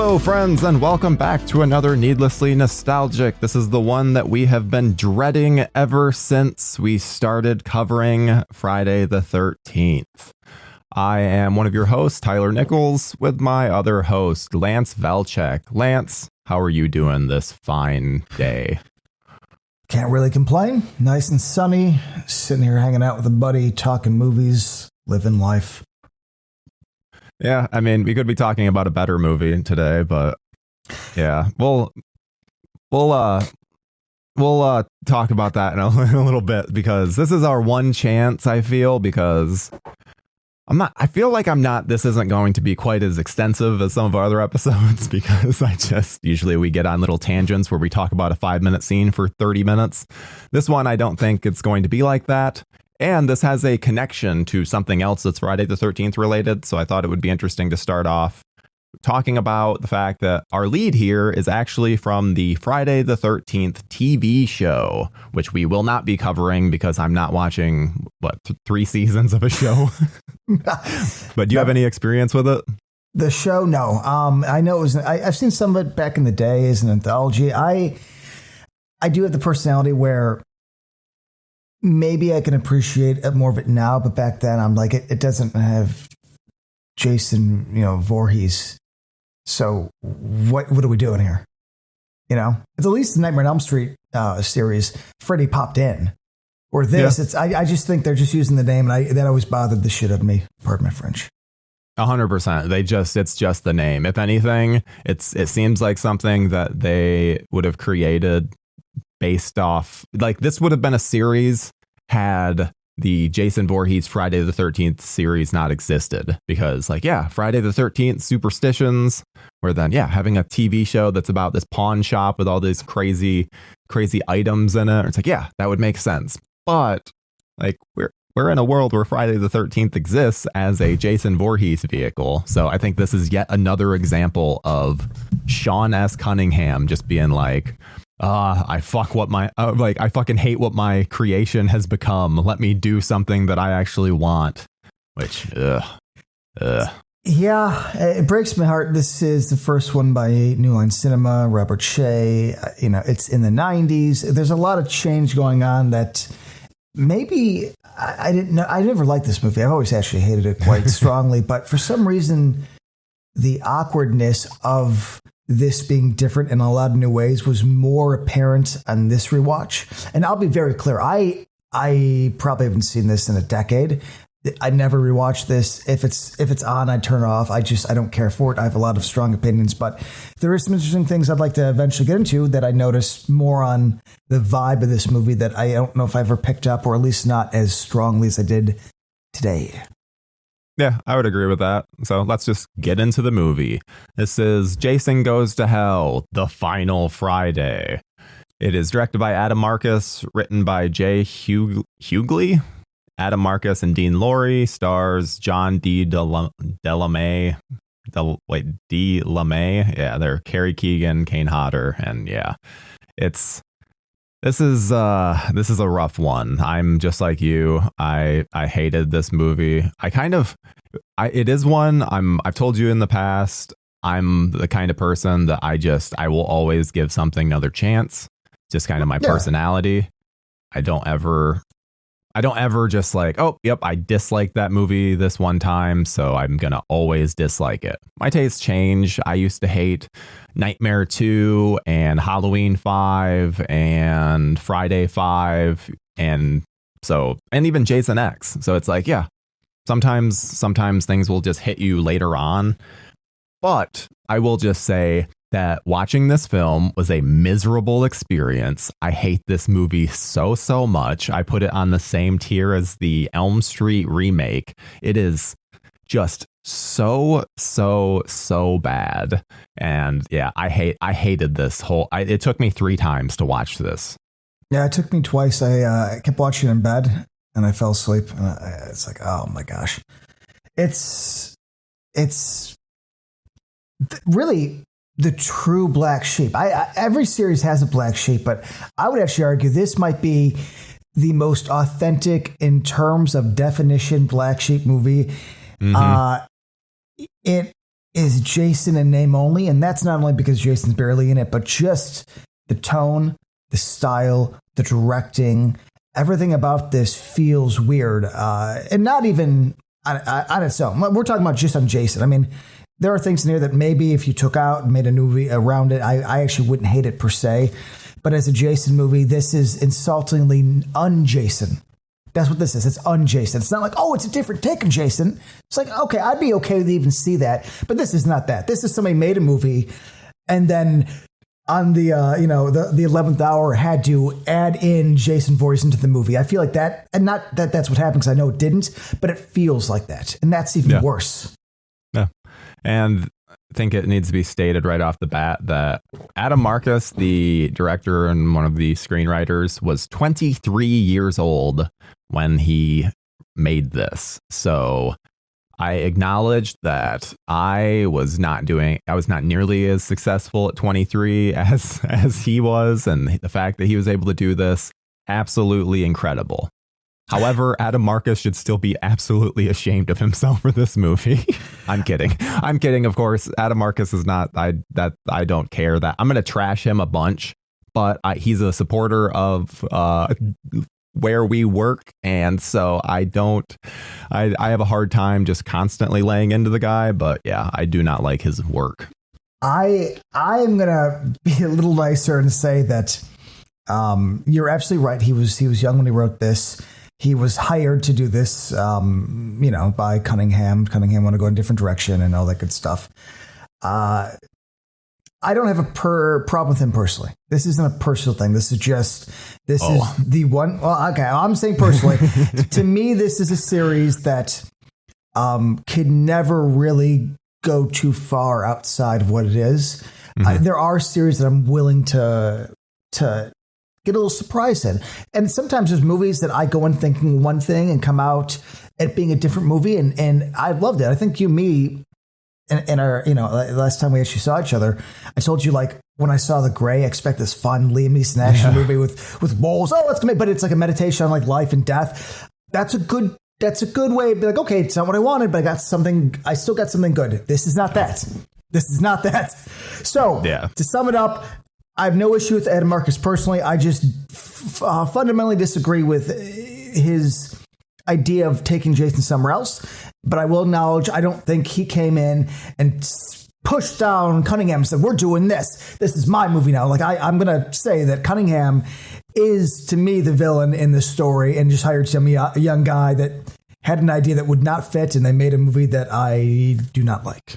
Hello, friends, and welcome back to another Needlessly Nostalgic. This is the one that we have been dreading ever since we started covering Friday the 13th. I am one of your hosts, Tyler Nichols, with my other host, Lance Velchek. Lance, how are you doing this fine day? Can't really complain. Nice and sunny. Sitting here hanging out with a buddy, talking movies, living life. Yeah, I mean, we could be talking about a better movie today, but yeah, we'll talk about that in a little bit, because this is our one chance, I feel, because this isn't going to be quite as extensive as some of our other episodes, because usually we get on little tangents where we talk about a 5-minute scene for 30 minutes. This one, I don't think it's going to be like that. And this has a connection to something else that's Friday the 13th related. So I thought it would be interesting to start off talking about the fact that our lead here is actually from the Friday the 13th TV show, which we will not be covering because I'm not watching, 3 seasons of a show. But do you have any experience with it? The show? No. I know it was, I've seen some of it back in the day as an anthology. I do have the personality where maybe I can appreciate more of it now, but back then I'm like, it doesn't have Jason, Voorhees. So what are we doing here? It's at least the Nightmare on Elm Street series. Freddy popped in. Or this, yeah. I just think they're just using the name, and that always bothered the shit out of me. Pardon my French. 100%. It's just the name. If anything, it seems like something that they would have created based off, like, this would have been a series had the Jason Voorhees Friday the 13th series not existed, because Friday the 13th superstitions, or then having a TV show that's about this pawn shop with all these crazy items in it. It's that would make sense. But we're in a world where Friday the 13th exists as a Jason Voorhees vehicle. So I think this is yet another example of Sean S. Cunningham just being like, I fucking hate what my creation has become. Let me do something that I actually want. Which, Yeah, it breaks my heart. This is the first one by New Line Cinema, Robert Shea. It's in the 90s. There's a lot of change going on that maybe I didn't know. I never liked this movie. I've always actually hated it quite strongly. But for some reason, the awkwardness of this being different in a lot of new ways was more apparent on this rewatch. And I'll be very clear. I probably haven't seen this in a decade. I never rewatch this. If it's on, I turn it off. I don't care for it. I have a lot of strong opinions, but there are some interesting things I'd like to eventually get into that I noticed more on the vibe of this movie that I don't know if I ever picked up, or at least not as strongly as I did today. Yeah, I would agree with that. So let's just get into the movie. This is Jason Goes to Hell, The Final Friday. It is directed by Adam Marcus, written by Jay Hughley. Adam Marcus and Dean Lorey, stars John D. DeLaMay. Yeah, they're Carrie Keegan, Kane Hodder, and This is a rough one. I'm just like you. I hated this movie. It is one I've told you in the past. I'm the kind of person that I will always give something another chance. Just kind of my personality. I don't ever just like, oh, yep, I disliked that movie this one time, so I'm going to always dislike it. My tastes change. I used to hate Nightmare 2 and Halloween 5 and Friday 5 and even Jason X. So it's like, sometimes things will just hit you later on. But I will just say that watching this film was a miserable experience. I hate this movie so much. I put it on the same tier as the Elm Street remake. It is just so bad. And I hated this it took me 3 times to watch this. Yeah, it took me twice. I kept watching in bed and I fell asleep. And it's like, oh my gosh. It's really the true black sheep. Every series has a black sheep, but I would actually argue this might be the most authentic in terms of definition black sheep movie. Mm-hmm. It is Jason in name only. And that's not only because Jason's barely in it, but just the tone, the style, the directing, everything about this feels weird. And not even on its own. We're talking about just on Jason. I mean, there are things in here that maybe if you took out and made a movie around it, I actually wouldn't hate it per se. But as a Jason movie, this is insultingly un-Jason. That's what this is. It's un-Jason. It's not like, oh, it's a different take on Jason. It's like, okay, I'd be okay to even see that. But this is not that. This is somebody made a movie and then on the 11th hour had to add in Jason Voorhees into the movie. I feel like that, and not that that's what happened because I know it didn't, but it feels like that. And that's even worse. Yeah. And I think it needs to be stated right off the bat that Adam Marcus, the director and one of the screenwriters, was 23 years old when he made this. So I acknowledged that I was not nearly as successful at 23 as he was. And the fact that he was able to do this, absolutely incredible. However, Adam Marcus should still be absolutely ashamed of himself for this movie. I'm kidding. Of course, Adam Marcus is not. I don't care that I'm going to trash him a bunch, but he's a supporter of where we work, and so I have a hard time just constantly laying into the guy. But yeah, I do not like his work. I am going to be a little nicer and say that you're absolutely right. He was young when he wrote this. He was hired to do this, by Cunningham. Cunningham wanted to go in a different direction and all that good stuff. I don't have a problem with him personally. This isn't a personal thing. This is the one. Well, okay, I'm saying personally. To me, this is a series that could never really go too far outside of what it is. Mm-hmm. There are series that I'm willing to get a little surprised in. And sometimes there's movies that I go in thinking one thing and come out at being a different movie. And I loved it. I think me, in our, last time we actually saw each other, I told you, like, when I saw The Grey, I expect this fun Liam Neeson action movie with wolves. Oh, let's go. But it's like a meditation on like life and death. That's a good way to be like, okay, it's not what I wanted, but I still got something good. This is not that. So to sum it up, I have no issue with Adam Marcus personally. I just fundamentally disagree with his idea of taking Jason somewhere else. But I will acknowledge, I don't think he came in and pushed down Cunningham and said, we're doing this. This is my movie now. Like, I'm going to say that Cunningham is, to me, the villain in this story, and just hired some young guy that had an idea that would not fit, and they made a movie that I do not like.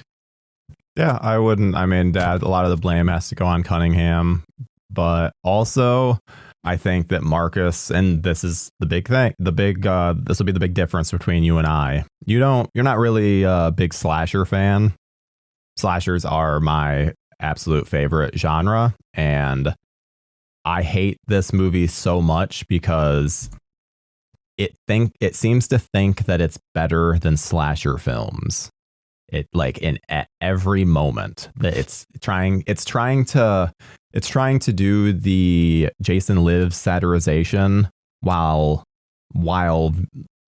Yeah, I wouldn't. I mean, a lot of the blame has to go on Cunningham, but also I think that Marcus, and this is the big thing, this will be the big difference between you and I. You're not really a big slasher fan. Slashers are my absolute favorite genre, and I hate this movie so much because it seems to think that it's better than slasher films. It, like, at every moment that it's trying to do the Jason Lives satirization while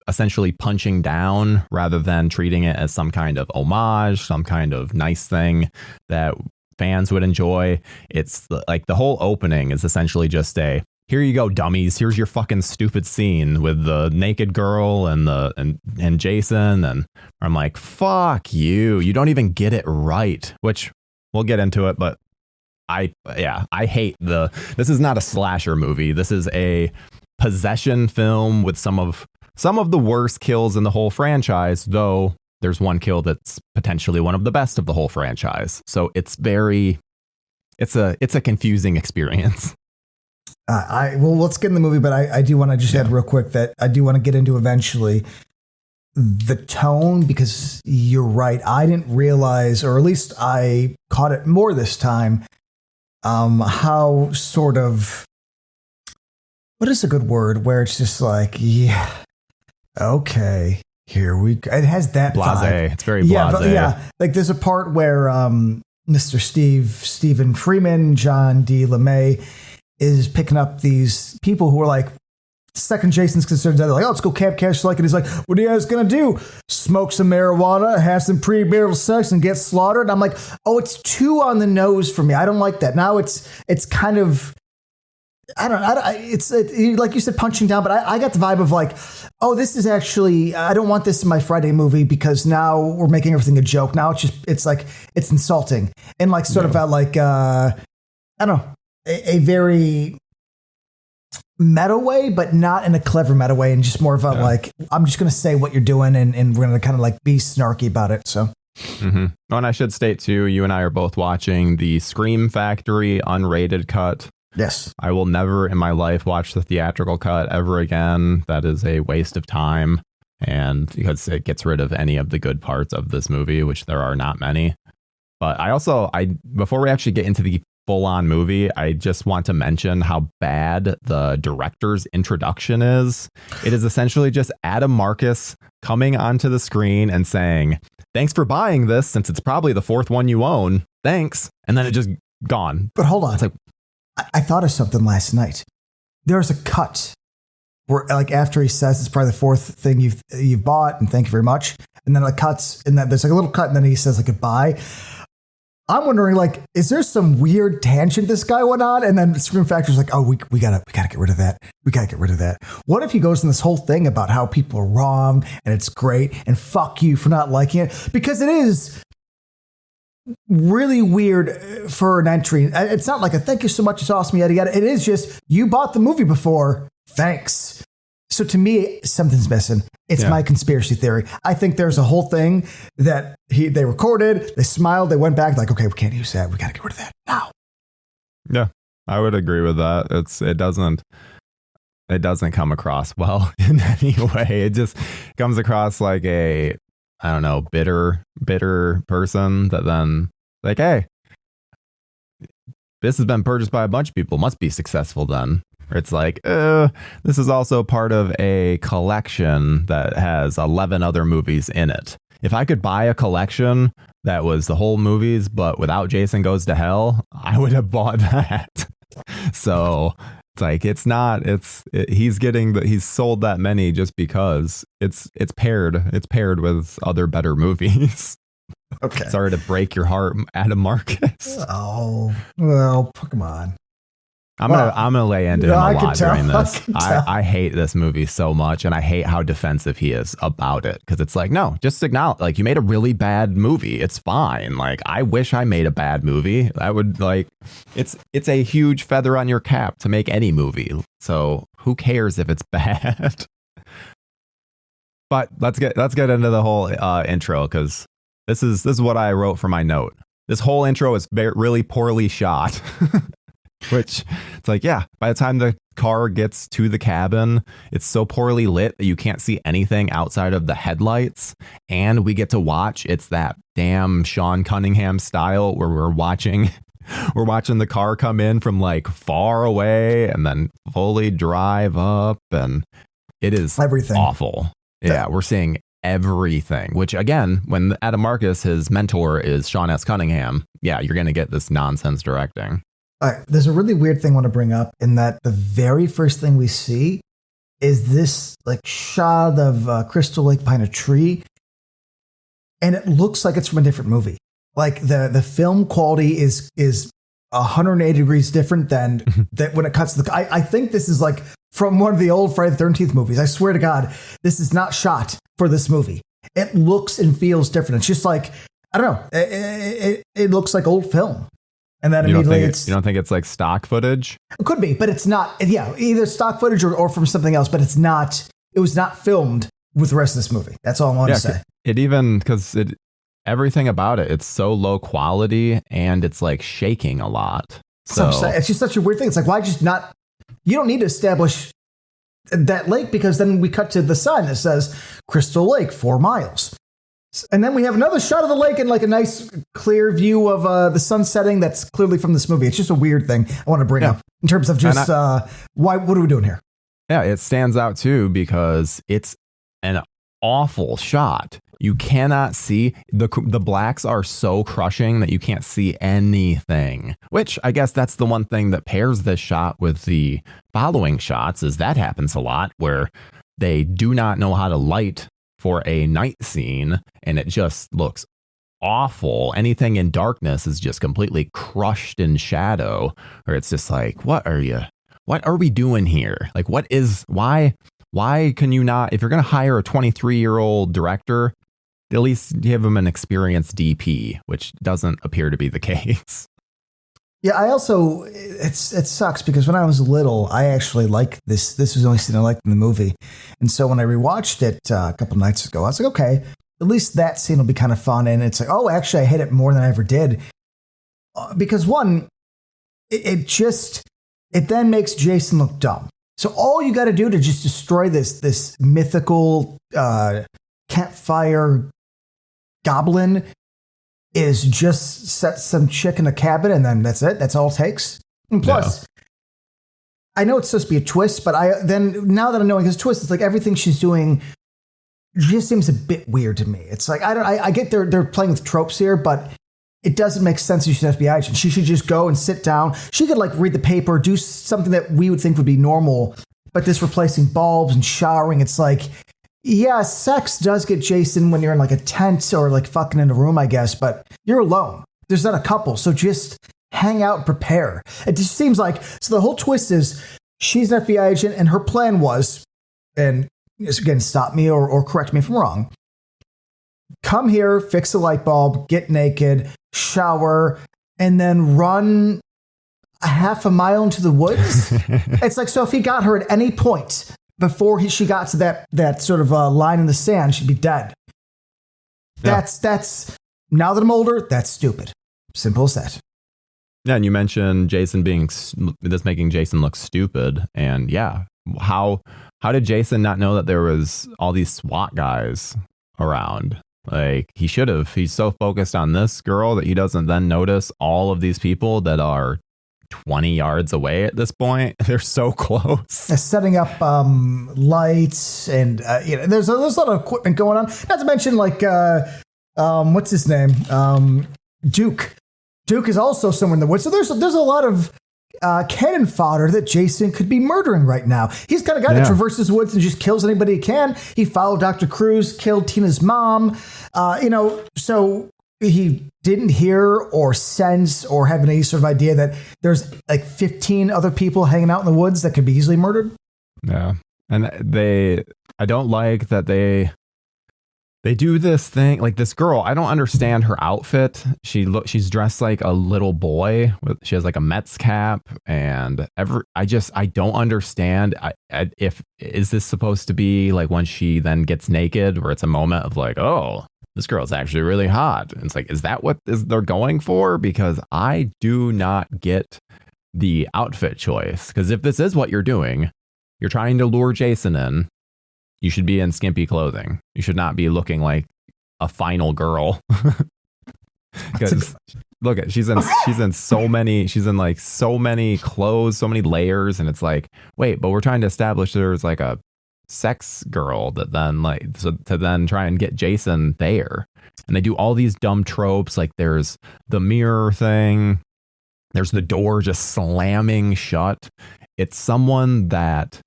essentially punching down rather than treating it as some kind of homage, some kind of nice thing that fans would enjoy. It's like the whole opening is essentially just here you go, dummies. Here's your fucking stupid scene with the naked girl and Jason. And I'm like, fuck you. You don't even get it right, which we'll get into it. But I hate this is not a slasher movie. This is a possession film with some of the worst kills in the whole franchise, though there's one kill that's potentially one of the best of the whole franchise. So it's a confusing experience. Let's get in the movie, but I do want to just add real quick that I do want to get into eventually the tone, because you're right. I didn't realize, or at least I caught it more this time, how sort of, what is a good word where it's just like, yeah, okay, here we go. It has that blasé. Vibe. It's very blasé. Yeah. Like there's a part where Mr. Stephen Freeman, John D. LeMay, is picking up these people who are like second Jason's concerned, they're like, oh, let's go Camp Cash like, and he's like, what are you guys gonna do? Smoke some marijuana, have some premarital sex, and get slaughtered? And I'm like, oh, it's too on the nose for me. I don't like that. Now it's kind of, I don't know. It's like you said, punching down, but I got the vibe of like, oh, this is actually, I don't want this in my Friday movie because now we're making everything a joke. Now it's like, it's insulting and like sort of like, I don't know, a very meta way, but not in a clever meta way, and just more of a like, I'm just going to say what you're doing and we're going to kind of like be snarky about it. So. Mm-hmm. Oh, and I should state too, you and I are both watching the Scream Factory unrated cut. Yes. I will never in my life watch the theatrical cut ever again. That is a waste of time. And because it gets rid of any of the good parts of this movie, which there are not many. But before we actually get into the full on movie, I just want to mention how bad the director's introduction is. It is essentially just Adam Marcus coming onto the screen and saying, thanks for buying this since it's probably the fourth one you own. Thanks. And then it just gone. But hold on. It's like, I thought of something last night. There's a cut where, like, after he says it's probably the fourth thing you've bought, and thank you very much, and then it cuts, and then there's like a little cut, and then he says like goodbye. I'm wondering, like, is there some weird tangent this guy went on, and then Scream Factory's like, oh, we gotta get rid of that. We gotta get rid of that. What if he goes in this whole thing about how people are wrong and it's great and fuck you for not liking it, because it is really weird for an entry. It's not like a thank you so much, it's awesome, yada yada. It is just, you bought the movie before, thanks. So to me, something's missing. It's my conspiracy theory. I think there's a whole thing that they recorded, they smiled, they went back like, okay, we can't use that, we gotta get rid of that now. Yeah, I would agree with that. It doesn't come across well in any way. It just comes across like a, I don't know, bitter person that then like, hey, this has been purchased by a bunch of people, must be successful then. Or it's like, this is also part of a collection that has 11 other movies in it. If I could buy a collection that was the whole movies, but without Jason Goes to Hell, I would have bought that. So it's like, he's sold that many just because it's paired with other better movies. Okay. Sorry to break your heart, Adam Marcus. Oh, well, come on. I'm gonna lay into him a lot during this. I hate this movie so much, and I hate how defensive he is about it, because it's like, no, just acknowledge, like, you made a really bad movie. It's fine. Like, I wish I made a bad movie. I would, like, it's a huge feather on your cap to make any movie. So who cares if it's bad? But let's get into the whole intro, because this is what I wrote for my note. This whole intro is really poorly shot. Which, it's like, yeah, by the time the car gets to the cabin, it's so poorly lit that you can't see anything outside of the headlights. And we get to watch, it's that damn Sean Cunningham style where we're watching the car come in from like far away and then fully drive up. And it is everything awful. Yeah, we're seeing everything, which again, when Adam Marcus, his mentor, is Sean S. Cunningham, yeah, you're going to get this nonsense directing. All right, there's a really weird thing I want to bring up, in that the very first thing we see is this like shot of Crystal Lake behind a tree, and it looks like it's from a different movie. Like the film quality is 180 degrees different than that when it cuts to the. I think this is like from one of the old Friday the 13th movies. I swear to God, this is not shot for this movie. It looks and feels different. It's just like, I don't know. It looks like old film. And then immediately you don't think it's like stock footage? It could be, but it's not. Yeah, either stock footage or from something else, but it's not. It was not filmed with the rest of this movie. That's all I want to say. It even, because everything about it, it's so low quality and it's like shaking a lot. So it's just such a weird thing. It's like, why just not? You don't need to establish that lake, because then we cut to the sign that says Crystal Lake 4 miles. And then we have another shot of the lake and like a nice clear view of the sun setting that's clearly from this movie. It's just a weird thing I want to bring up in terms of just what are we doing here? Yeah, it stands out too because it's an awful shot. You cannot see. The blacks are so crushing that you can't see anything, which I guess that's the one thing that pairs this shot with the following shots, is that happens a lot where they do not know how to light for a night scene and it just looks awful. Anything in darkness is just completely crushed in shadow, or it's just like, what are we doing here? Like, why can you not, if you're going to hire a 23-year-old director, at least give him an experienced DP, which doesn't appear to be the case. Yeah, I also, it sucks because when I was little, I actually liked this. This was the only scene I liked in the movie. And so when I rewatched it a couple nights ago, I was like, okay, at least that scene will be kind of fun. And it's like, oh, actually, I hate it more than I ever did. Because one, it then makes Jason look dumb. So all you got to do to just destroy this mythical campfire goblin is just set some chick in a cabin, and then that's it. That's all it takes. And plus, I know it's supposed to be a twist, but now that I'm knowing his twist, it's like everything she's doing just seems a bit weird to me. It's like I get they're playing with tropes here, but it doesn't make sense that she's an FBI agent. She should just go and sit down. She could like read the paper, do something that we would think would be normal, but this replacing bulbs and showering, it's like, yeah, sex does get Jason when you're in like a tent or like fucking in a room, I guess, but you're alone. There's not a couple. So just hang out and prepare. It just seems like, so the whole twist is she's an FBI agent and her plan was, and again, stop me or correct me if I'm wrong, come here, fix a light bulb, get naked, shower, and then run a half a mile into the woods. It's like, so if he got her at any point before she got to that sort of line in the sand, she'd be dead. Yeah. That's now that I'm older, that's stupid. Simple as that. Yeah, and you mentioned Jason making Jason look stupid, and yeah, how did Jason not know that there was all these SWAT guys around? Like, he should have. He's so focused on this girl that he doesn't then notice all of these people that are 20 yards away at this point. They're so close. Setting up lights and there's a lot of equipment going on. Not to mention like what's his name? Duke. Duke is also somewhere in the woods. So there's a lot of cannon fodder that Jason could be murdering right now. He's kind of guy that traverses woods and just kills anybody he can. He followed Dr. Cruz, killed Tina's mom. So he didn't hear or sense or have any sort of idea that there's like 15 other people hanging out in the woods that could be easily murdered. Yeah. And I don't like that they do this thing, like this girl. I don't understand her outfit. She's dressed like a little boy. She has like a Mets cap, and I don't understand. Is this supposed to be like when she then gets naked, where it's a moment of like, oh, this girl's actually really hot. And it's like, is that what they're going for? Because I do not get the outfit choice. Because if this is what you're doing, you're trying to lure Jason in. You should be in skimpy clothing. You should not be looking like a final girl. Because look at she's in so many clothes, so many layers, and it's like, wait, but we're trying to establish there's like a sex girl that then to then try and get Jason there. And they do all these dumb tropes, like there's the mirror thing, there's the door just slamming shut. It's someone that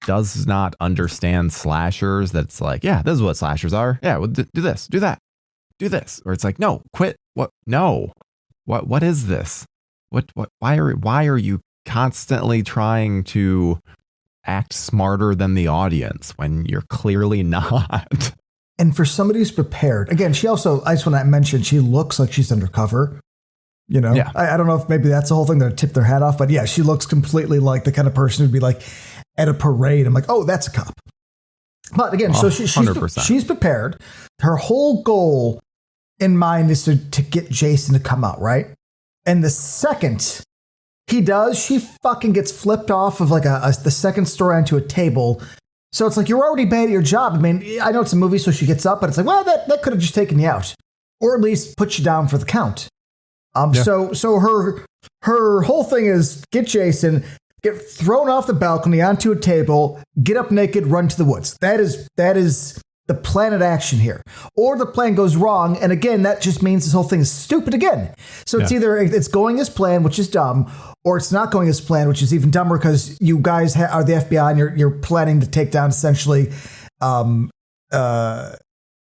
does not understand slashers. That's like, yeah, this is what slashers are. Yeah, well, do this, do that, do this. Or it's like, no, quit. What? No. What is this? Why are you constantly trying to act smarter than the audience when you're clearly not? And for somebody who's prepared, again, I just want to mention, she looks like she's undercover. Yeah. I don't know if maybe that's the whole thing that tip their hat off, but yeah, she looks completely like the kind of person who'd be like at a parade. I'm like, oh, that's a cop. But again, so she's prepared. Her whole goal in mind is to get Jason to come out, right? And the second he does, she fucking gets flipped off of like the second story onto a table. So it's like, you're already bad at your job. I mean, I know it's a movie, so she gets up, but it's like, well, that could have just taken you out, or at least put you down for the count. So her whole thing is get Jason, get thrown off the balcony onto a table, get up naked, run to the woods. That is the plan of action here, or the plan goes wrong, and again, that just means this whole thing is stupid again. So it's either it's going as planned, which is dumb, or it's not going as planned, which is even dumber because you guys are the FBI and you're planning to take down essentially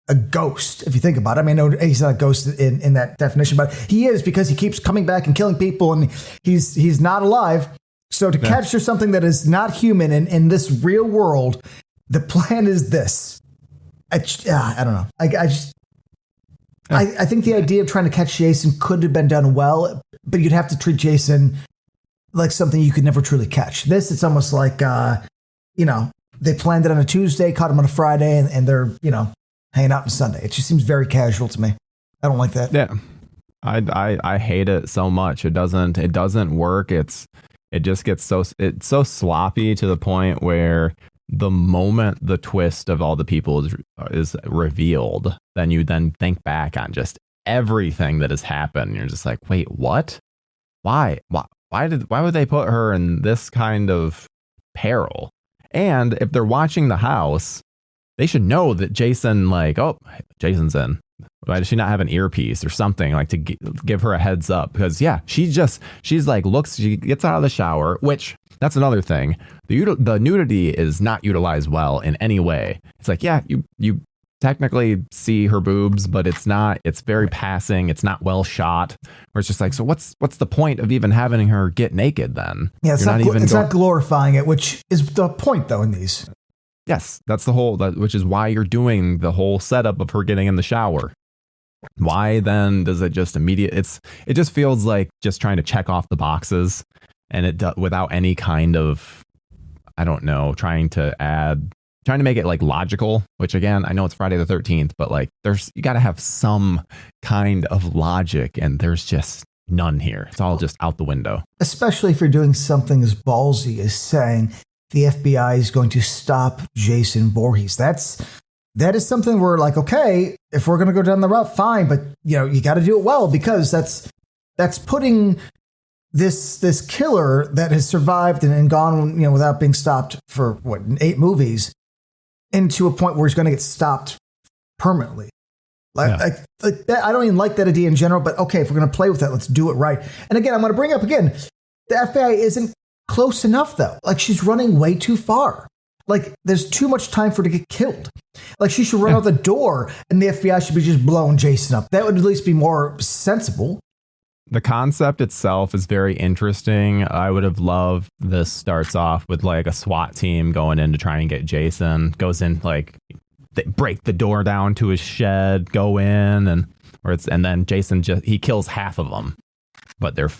a ghost, if you think about it. I mean, no, he's not a ghost in that definition, but he is because he keeps coming back and killing people, and he's not alive. So to capture something that is not human in this real world, the plan is this. I don't know. I think the idea of trying to catch Jason could have been done well, but you'd have to treat Jason like something you could never truly catch. This, it's almost like, they planned it on a Tuesday, caught him on a Friday, and they're, hanging out on Sunday. It just seems very casual to me. I don't like that. Yeah. I hate it so much. It doesn't work. It just gets so sloppy to the point where the moment the twist of all the people is revealed, then you think back on just everything that has happened. You're just like, wait, what? Why would they put her in this kind of peril? And if they're watching the house, they should know that Jason, Jason's in. Why does she not have an earpiece or something to give her a heads up? Because she gets out of the shower, which that's another thing. The nudity is not utilized well in any way. It's like, you technically see her boobs, but it's very passing. It's not well shot. Where it's just like, so what's the point of even having her get naked then? Yeah, it's not glorifying it, which is the point though in these. Yes, that's which is why you're doing the whole setup of her getting in the shower. Why then does it just it just feels like just trying to check off the boxes, and without any kind of, I don't know, trying to make it logical, which again, I know it's Friday the 13th, but you got to have some kind of logic, and there's just none here. It's all just out the window. Especially if you're doing something as ballsy as saying the FBI is going to stop Jason Voorhees. That is something where okay, if we're going to go down the route, fine, but you got to do it well, because that's putting this killer that has survived and gone without being stopped for 8 movies into a point where he's going to get stopped permanently. Like that, I don't even like that idea in general, but okay, if we're going to play with that, let's do it right. And again, I'm going to bring up again, the FBI isn't close enough though. She's running way too far. There's too much time for her to get killed. She should run out the door, and the FBI should be just blowing Jason up. That would at least be more sensible. The concept itself is very interesting. I would have loved this. Starts off with a SWAT team going in to try and get Jason. Goes in they break the door down to his shed, go in, and then Jason he kills half of them, but they're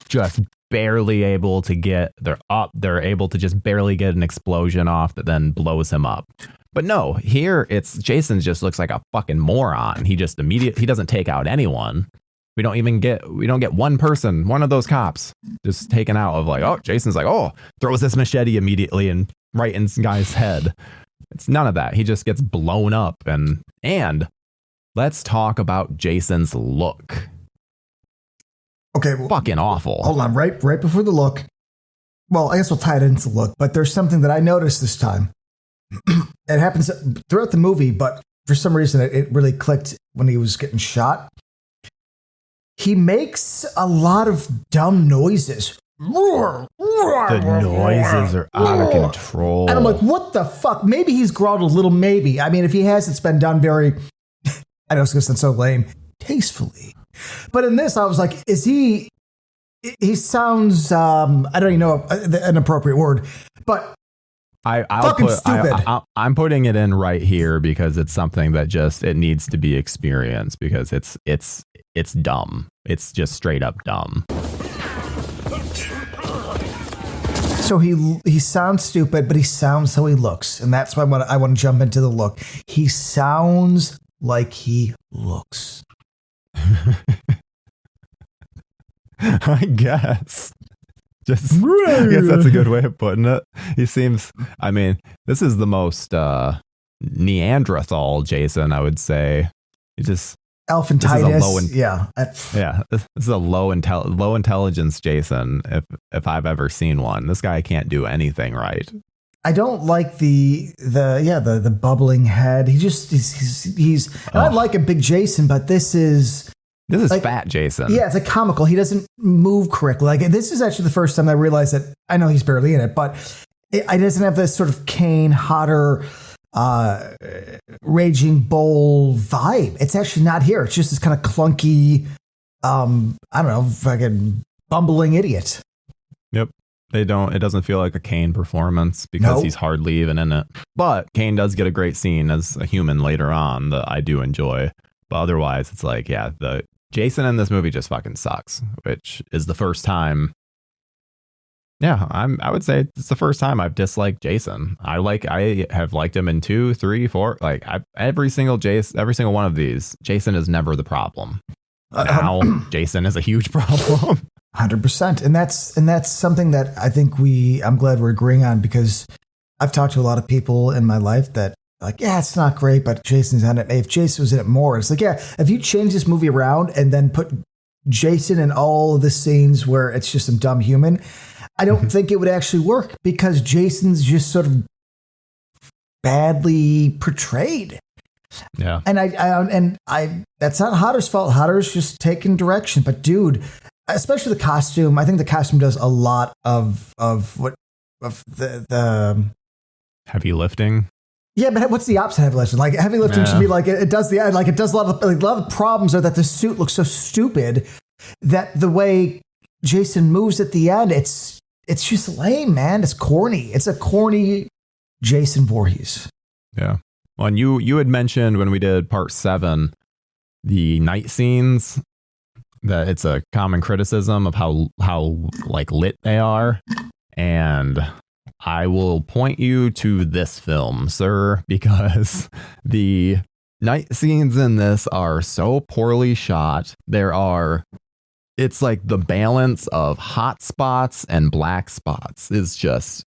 just barely able to they're able to just barely get an explosion off that then blows him up. But no, here Jason just looks like a fucking moron. He doesn't take out anyone. We don't get one person, one of those cops just taken out of Jason's throws this machete immediately and right in some guy's head. It's none of that. He just gets blown up. And let's talk about Jason's look. Okay, well, fucking awful. Hold on, right before the look. Well, I guess we'll tie it into the look, but there's something that I noticed this time. It happens throughout the movie, but for some reason it really clicked when he was getting shot. He makes a lot of dumb noises. The noises are out of control. And I'm like, what the fuck? Maybe he's growled a little, maybe. I mean, if he has, it's been done very, I know it's going to sound so lame, tastefully. But in this, I was like, he sounds, I don't even know an appropriate word, but stupid. I'm putting it in right here because it's something that it needs to be experienced, because it's dumb. It's just straight up dumb. So he sounds stupid, but he sounds how he looks. And that's why I want to jump into the look. He sounds like he looks. I guess that's a good way of putting it. He seems, this is the most Neanderthal Jason, I would say. He just elephantitis. This is a low intelligence Jason if I've ever seen one. This guy can't do anything right. I don't like the bubbling head. He's I like a big Jason, but this is like, fat Jason. Yeah, it's a comical. He doesn't move correctly. Like this is actually the first time I realized that. I know he's barely in it, but it doesn't have this sort of Kane, hotter, raging bull vibe. It's actually not here. It's just this kind of clunky, I don't know, fucking bumbling idiot. Yep. It doesn't feel like a Kane performance because he's hardly even in it. But Kane does get a great scene as a human later on that I do enjoy. But otherwise, it's like, yeah, the Jason in this movie just fucking sucks, which is the first time. Yeah, I would say it's the first time I've disliked Jason. I have liked him in 2, 3, 4. Like every single one of these, Jason is never the problem. Now Jason is a huge problem. 100%. And that's something that I think I'm glad we're agreeing on, because I've talked to a lot of people in my life that like, yeah, it's not great, but Jason's on it. If Jason was in it more, it's like, yeah, if you change this movie around and then put Jason in all of the scenes where it's just some dumb human, I don't think it would actually work, because Jason's just sort of badly portrayed. Yeah. And I that's not Hodder's fault. Hodder's just taking direction. But dude, especially the costume, I think the costume does a lot of the heavy lifting. Yeah, but what's the opposite of heavy lifting? Like heavy lifting should be like it does a lot of the problems are that the suit looks so stupid that the way Jason moves at the end, it's just lame, man. It's corny. It's a corny Jason Voorhees. Yeah. Well, and you had mentioned when we did part 7, the night scenes, that it's a common criticism of how like lit they are. And I will point you to this film, sir, because the night scenes in this are so poorly shot. It's like the balance of hot spots and black spots is just,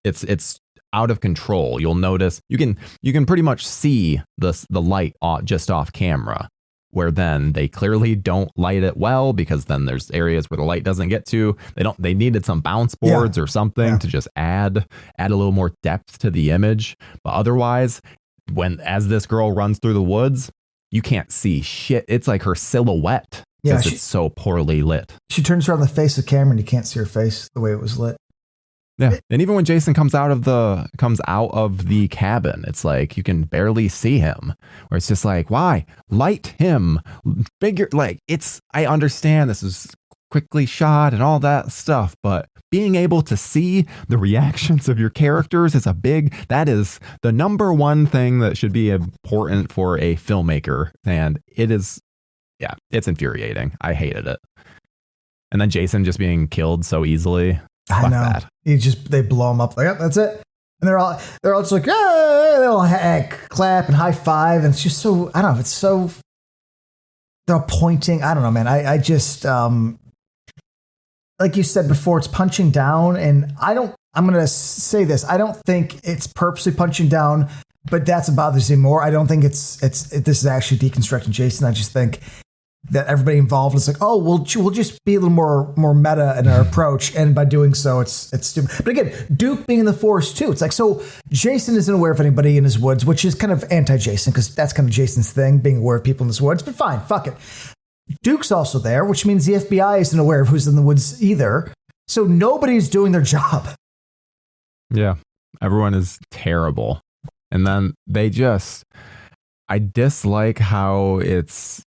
it's out of control. You'll notice you can pretty much see the light just off camera, where then they clearly don't light it well, because then there's areas where the light doesn't get to. They needed some bounce boards or something to just add a little more depth to the image. But otherwise, as this girl runs through the woods, you can't see shit. It's like her silhouette. Yeah, it's so poorly lit. She turns around the face of the camera and you can't see her face the way it was lit. Yeah, and even when Jason comes out of the cabin, it's like you can barely see him. Where it's just like, why light him? I understand this is quickly shot and all that stuff, but being able to see the reactions of your characters that is the number one thing that should be important for a filmmaker, and it is. Yeah, it's infuriating. I hated it. And then Jason just being killed so easily. I know. That. They blow him up like, oh, that's it. And they're all just like, hey! They all clap and high five. And it's just so, I don't know. It's so, they're all pointing. I don't know, man. I just, like you said before, it's punching down. And I'm going to say this. I don't think it's purposely punching down, but that's what bothers me more. I don't think this is actually deconstructing Jason. I just think that everybody involved is like, oh, we'll just be a little more meta in our approach, and by doing so, it's stupid. But again, Duke being in the forest too, it's like, so Jason isn't aware of anybody in his woods, which is kind of anti-Jason, because that's kind of Jason's thing, being aware of people in his woods. But fine, fuck it. Duke's also there, which means the FBI isn't aware of who's in the woods either. So nobody's doing their job. Yeah, everyone is terrible, and then I dislike how it's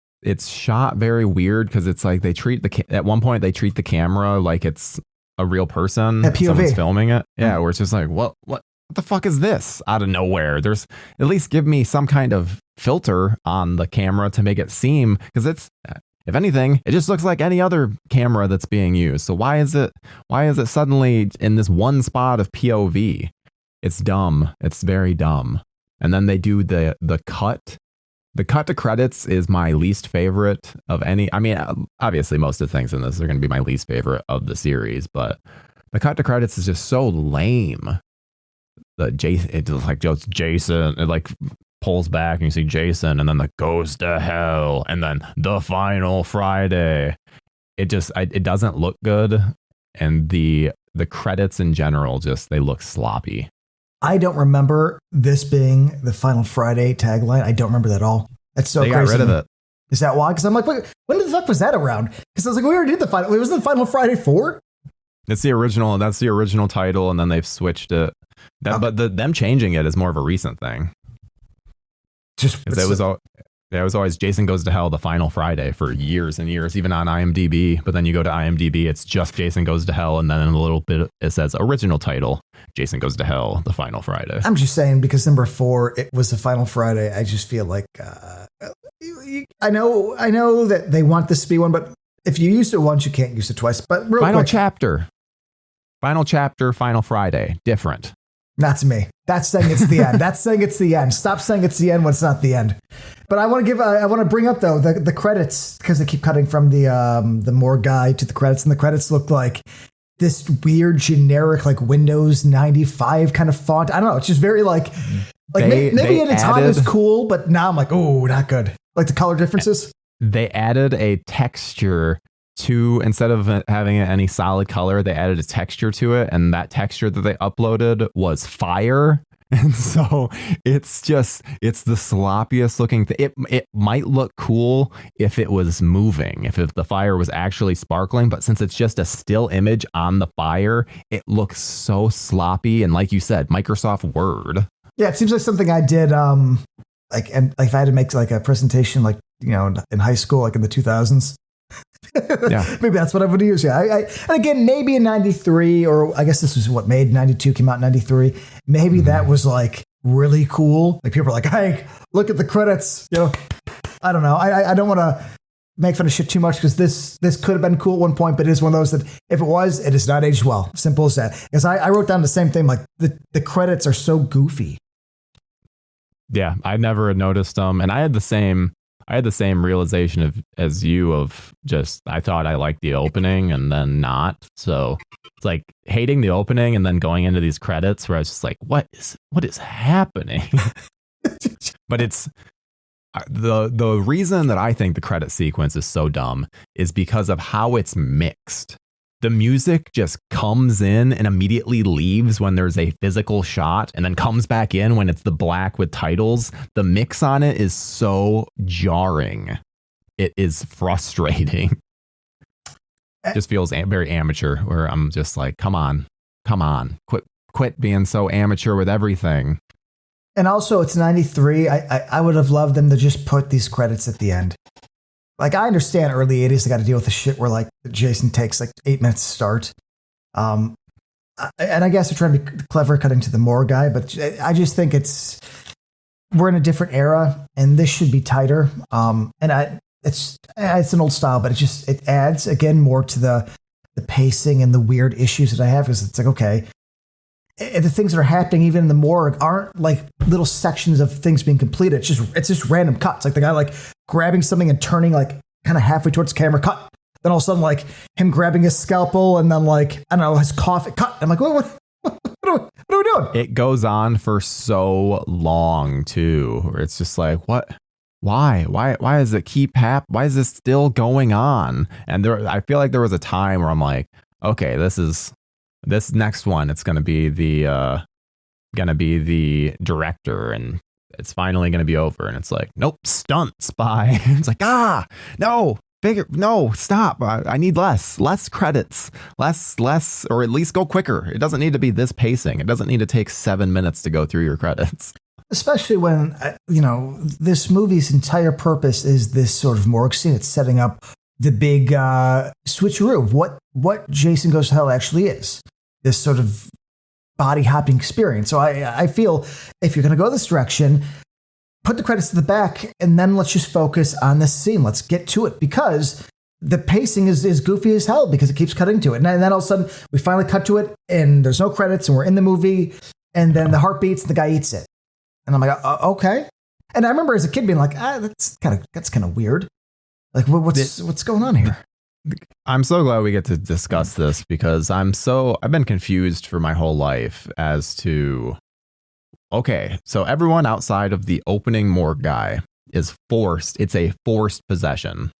shot very weird, because it's like at one point they treat the camera like it's a real person. Someone's filming it. Yeah, where it's just like, what the fuck is this out of nowhere? There's at least give me some kind of filter on the camera to make it seem, because it's, if anything, it just looks like any other camera that's being used. So why is it suddenly in this one spot of POV? It's dumb. It's very dumb. And then they do the cut. The cut to credits is my least favorite of any. I mean, obviously, most of the things in this are going to be my least favorite of the series, but the cut to credits is just so lame. It's like just Jason. It like pulls back and you see Jason, and then the goes to hell, and then the final Friday. It doesn't look good, and the credits in general they look sloppy. I don't remember this being the Final Friday tagline. I don't remember that at all. That's so they crazy. They got rid of it. Is that why? Because I'm like, wait, when the fuck was that around? Because I was like, we already did the final. It was the Final Friday 4. It's the original. That's the original title, and then they've switched it. But them changing it is more of a recent thing. It was always Jason Goes to Hell, the Final Friday for years and years, even on IMDb. But then you go to IMDb, it's just Jason Goes to Hell, and then in a little bit it says original title, Jason Goes to Hell, the Final Friday. I'm just saying because number 4 it was the Final Friday. I just feel like I know that they want this to be one, but if you use it once, you can't use it twice. But real Final quick, chapter, Final Friday, different. That's me. That's saying it's the end. That's saying it's the end. Stop saying it's the end when it's not the end. But I want to bring up though the credits because they keep cutting from the morgue guy to the credits, and the credits look like this weird generic like Windows 95 kind of font. I don't know. It's just very like maybe at a time it's cool, but now I'm like, oh, not good. Like the color differences. They added a texture to, instead of having any solid color, they added a texture to it, and that texture that they uploaded was fire. And so it's the sloppiest looking thing. It might look cool if it was moving, if the fire was actually sparkling, but since it's just a still image on the fire, it looks so sloppy. And like you said, Microsoft Word. Yeah, it seems like something I did if I had to make like a presentation in high school, like in the 2000s. Yeah, maybe that's what I would use. Yeah, and again, maybe in 93, or I guess this was what made 92, came out in 93. Maybe that was like really cool. Like people are like, hey, look at the credits. I don't know. I don't want to make fun of shit too much because this could have been cool at one point, but it is one of those that if it was, it is not aged well. Simple as that. Because I wrote down the same thing. Like the credits are so goofy. Yeah, I never had noticed them, and I had the same realization as you of just, I thought I liked the opening and then not. So it's like hating the opening and then going into these credits where I was just like, what is happening? But it's the reason that I think the credit sequence is so dumb is because of how it's mixed. The music just comes in and immediately leaves when there's a physical shot and then comes back in when it's the black with titles. The mix on it is so jarring. It is frustrating. It just feels very amateur where I'm just like, come on, quit being so amateur with everything. And also it's 93. I would have loved them to just put these credits at the end. Like, I understand early 80s, they got to deal with the shit where, like, Jason takes, like, 8 minutes to start. And I guess they're trying to be clever cutting to the morgue guy, but I just think we're in a different era, and this should be tighter. It's an old style, but it adds, again, more to the pacing and the weird issues that I have, because it's like, okay, the things that are happening even in the morgue aren't like little sections of things being completed. It's just random cuts. Like the guy like grabbing something and turning like kind of halfway towards the camera, cut. Then all of a sudden like him grabbing his scalpel and then like, I don't know, his coffee, cut. I'm like, what are we doing? It goes on for so long too, where it's just like, what? Why does it keep happening? Why is this still going on? And I feel like there was a time where I'm like, okay, this next one, it's going to be the director, and it's finally going to be over. And it's like, nope, stunts by. It's like, no, bigger, no, stop. I need less credits, less, or at least go quicker. It doesn't need to be this pacing. It doesn't need to take 7 minutes to go through your credits. Especially when, this movie's entire purpose is this sort of morgue scene. It's setting up the big switcheroo of what Jason Goes to Hell actually is. This sort of body hopping experience. So I feel if you're going to go this direction, put the credits to the back and then let's just focus on this scene. Let's get to it because the pacing is goofy as hell because it keeps cutting to it. And then all of a sudden we finally cut to it and there's no credits and we're in the movie and then the heart beats and the guy eats it. And I'm like, okay. And I remember as a kid being like, that's kind of weird. Like what's going on here? I'm so glad we get to discuss this because I've been confused for my whole life as to, okay, so everyone outside of the opening morgue guy is forced. It's a forced possession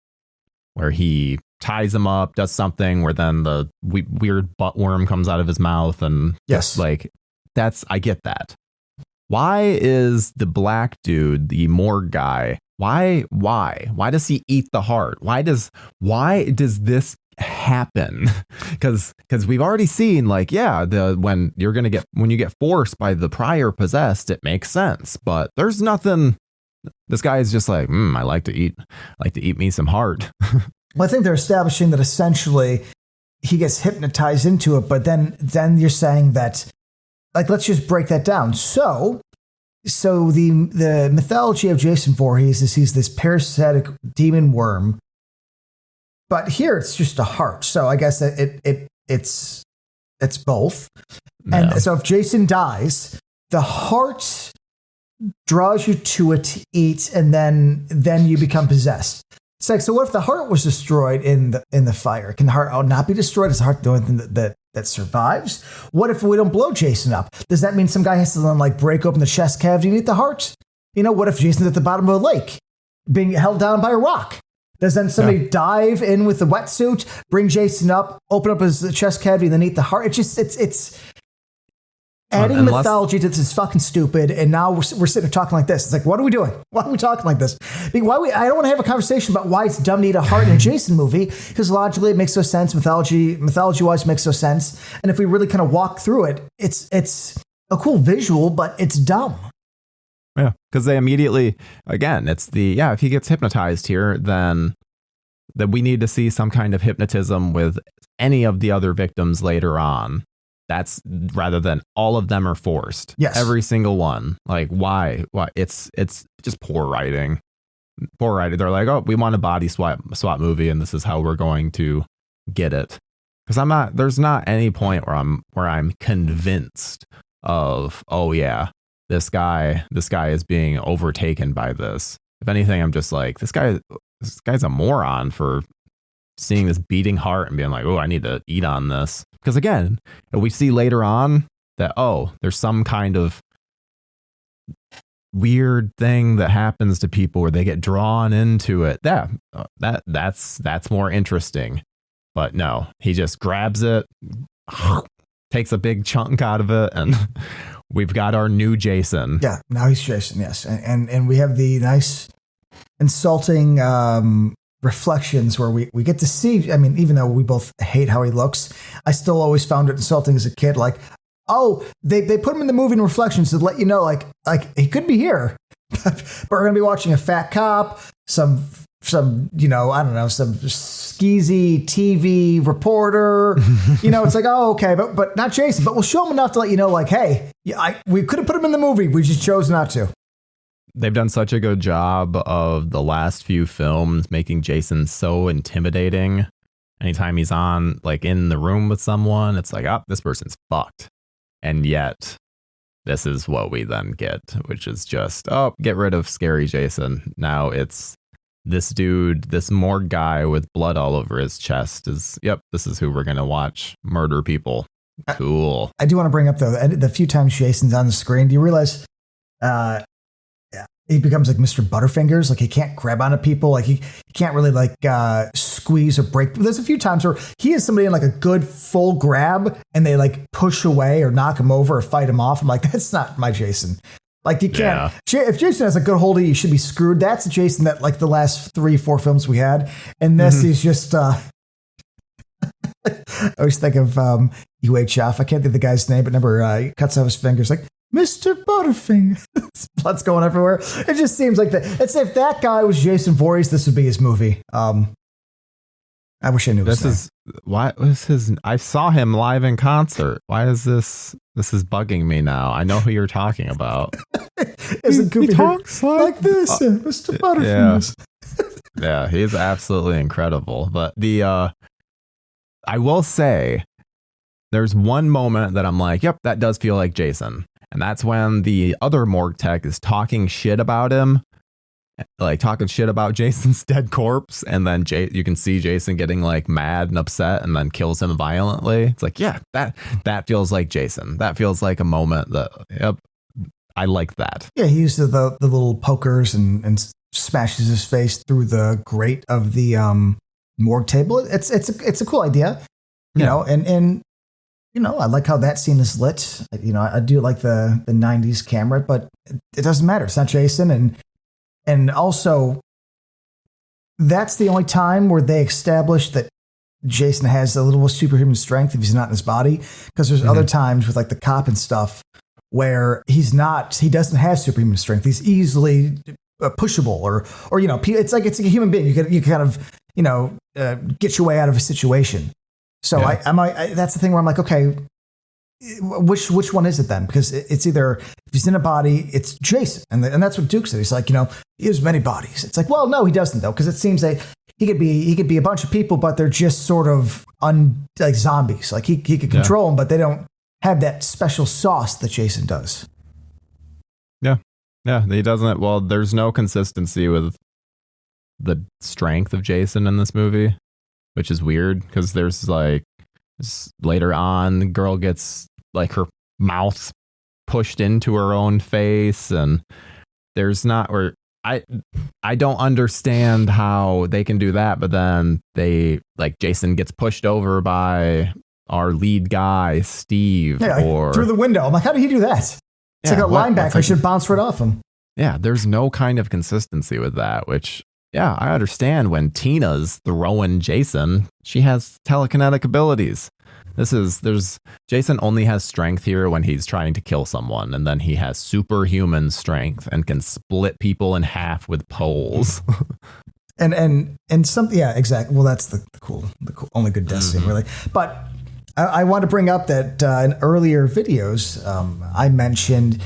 where he ties him up, does something where then the weird butt worm comes out of his mouth and yes, like I get that. Why is the black dude, the morgue guy, why does he eat the heart? Why does this happen? Because we've already seen, like, yeah, when you get forced by the prior possessed, it makes sense. But there's nothing. This guy is just like, I like to eat me some heart. Well, I think they're establishing that essentially he gets hypnotized into it, but then you're saying that, like, let's just break that down. So the mythology of Jason Voorhees is he's this parasitic demon worm, but here it's just a heart. So I guess it's both. Yeah. And so if Jason dies, the heart draws you to it to eat, and then you become possessed. It's like, so what if the heart was destroyed in the fire? Can the heart not be destroyed? Is the heart the only thing that survives? What if we don't blow Jason up? Does that mean some guy has to then, like, break open the chest cavity and eat the heart? What if Jason's at the bottom of a lake being held down by a rock? Does then somebody dive in with the wetsuit, bring Jason up, open up his chest cavity, and then eat the heart? It's adding mythology to this is fucking stupid, and now we're sitting there talking like this. It's like, what are we doing? Why are we talking like this? I don't want to have a conversation about why it's dumb to eat a heart in a Jason movie, because logically it makes no sense. Mythology-wise makes no sense. And if we really kind of walk through it, it's a cool visual, but it's dumb. Yeah, because they immediately, again, it's if he gets hypnotized here, then we need to see some kind of hypnotism with any of the other victims later on. That's rather than all of them are forced. Yes. Every single one. Like, why? It's just poor writing. Poor writing. They're like, oh, we want a body swap movie, and this is how we're going to get it. Because there's not any point where I'm convinced of, oh yeah, this guy is being overtaken by this. If anything, I'm just like, this guy's a moron for seeing this beating heart and being like, oh, I need to eat on this. Because again, we see later on that, oh, there's some kind of weird thing that happens to people where they get drawn into it. That's more interesting. But no, he just grabs it, takes a big chunk out of it, and we've got our new Jason. Yeah, now he's Jason, yes. And we have the nice insulting reflections where we get to see, I mean, even though we both hate how he looks, I still always found it insulting as a kid. Like, oh, they put him in the movie in reflections to let you know, like he could be here, but we're going to be watching a fat cop, some, I don't know, some skeezy TV reporter, it's like, oh, okay, but not Jason, but we'll show him enough to let you know, like, hey, we could have put him in the movie. We just chose not to. They've done such a good job of the last few films making Jason so intimidating. Anytime he's on, like, in the room with someone, it's like, oh, this person's fucked. And yet, this is what we then get, which is just, oh, get rid of scary Jason. Now it's this dude, this morgue guy with blood all over his chest is, yep, this is who we're going to watch murder people. Cool. I do want to bring up, though, the few times Jason's on the screen, do you realize he becomes like Mr. Butterfingers? Like, he can't grab onto people. Like, he can't really, like, squeeze or break. There's a few times where he has somebody in, like, a good full grab and they, like, push away or knock him over or fight him off. I'm like, that's not my Jason. Like, you can't. Yeah. If Jason has a good hold of you, you should be screwed. That's the Jason that, like, the last 3-4 films we had. And this is just, I always think of UHF. I can't think of the guy's name, but never he cuts off his fingers like, Mr. Butterfinger. Blood's going everywhere. It just seems like that. It's if that guy was Jason Voorhees, this would be his movie. I wish I knew this is why was his. I saw him live in concert. Why is this? This is bugging me now. I know who you're talking about. He talks like this, Mr. Butterfingers. Yeah, he's absolutely incredible. But I will say, there's one moment that I'm like, yep, that does feel like Jason. And that's when the other morgue tech is talking shit about him, like talking shit about Jason's dead corpse. And then you can see Jason getting, like, mad and upset and then kills him violently. It's like, yeah, that feels like Jason. That feels like a moment that, yep, I like that. Yeah, he uses the little pokers and smashes his face through the grate of the morgue table. It's a cool idea, you know, and I like how that scene is lit. I do like the 90s camera, but it doesn't matter. It's not Jason. And also, that's the only time where they establish that Jason has a little superhuman strength if he's not in his body. Because there's other times with like the cop and stuff where he doesn't have superhuman strength. He's easily pushable or it's like a human being. You kind of, get your way out of a situation. So that's the thing where I'm like, okay, which one is it then? Because it's either if he's in a body, it's Jason, and that's what Duke said. He's like, he has many bodies. It's like, well, no, he doesn't though, because it seems that he could be a bunch of people, but they're just sort of like zombies. Like he could control them, but they don't have that special sauce that Jason does. Yeah, he doesn't. Well, there's no consistency with the strength of Jason in this movie, which is weird because there's like later on, the girl gets like her mouth pushed into her own face, and there's not, or I don't understand how they can do that, but then Jason gets pushed over by our lead guy, Steve, or through the window. I'm like, how did he do that? It's like a linebacker should bounce right off him. Yeah, there's no kind of consistency with that, which, yeah, I understand when Tina's throwing Jason, she has telekinetic abilities. Jason only has strength here when he's trying to kill someone, and then he has superhuman strength and can split people in half with poles. and something, yeah, exactly. Well, that's the cool only good death scene, really. But I want to bring up that in earlier videos, I mentioned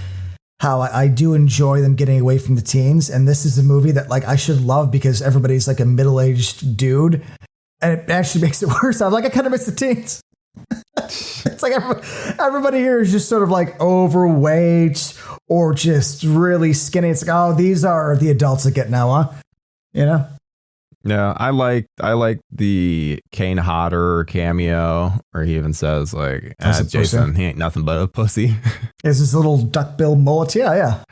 how I do enjoy them getting away from the teens. And this is a movie that like I should love because everybody's like a middle-aged dude. And it actually makes it worse. I'm like, I kind of miss the teens. It's like everybody here is just sort of like overweight or just really skinny. It's like, oh, these are the adults that get now, huh? Yeah, I like the Kane Hodder cameo, where he even says like, Jason, he ain't nothing but a pussy. Is this little duckbill mullet? Yeah.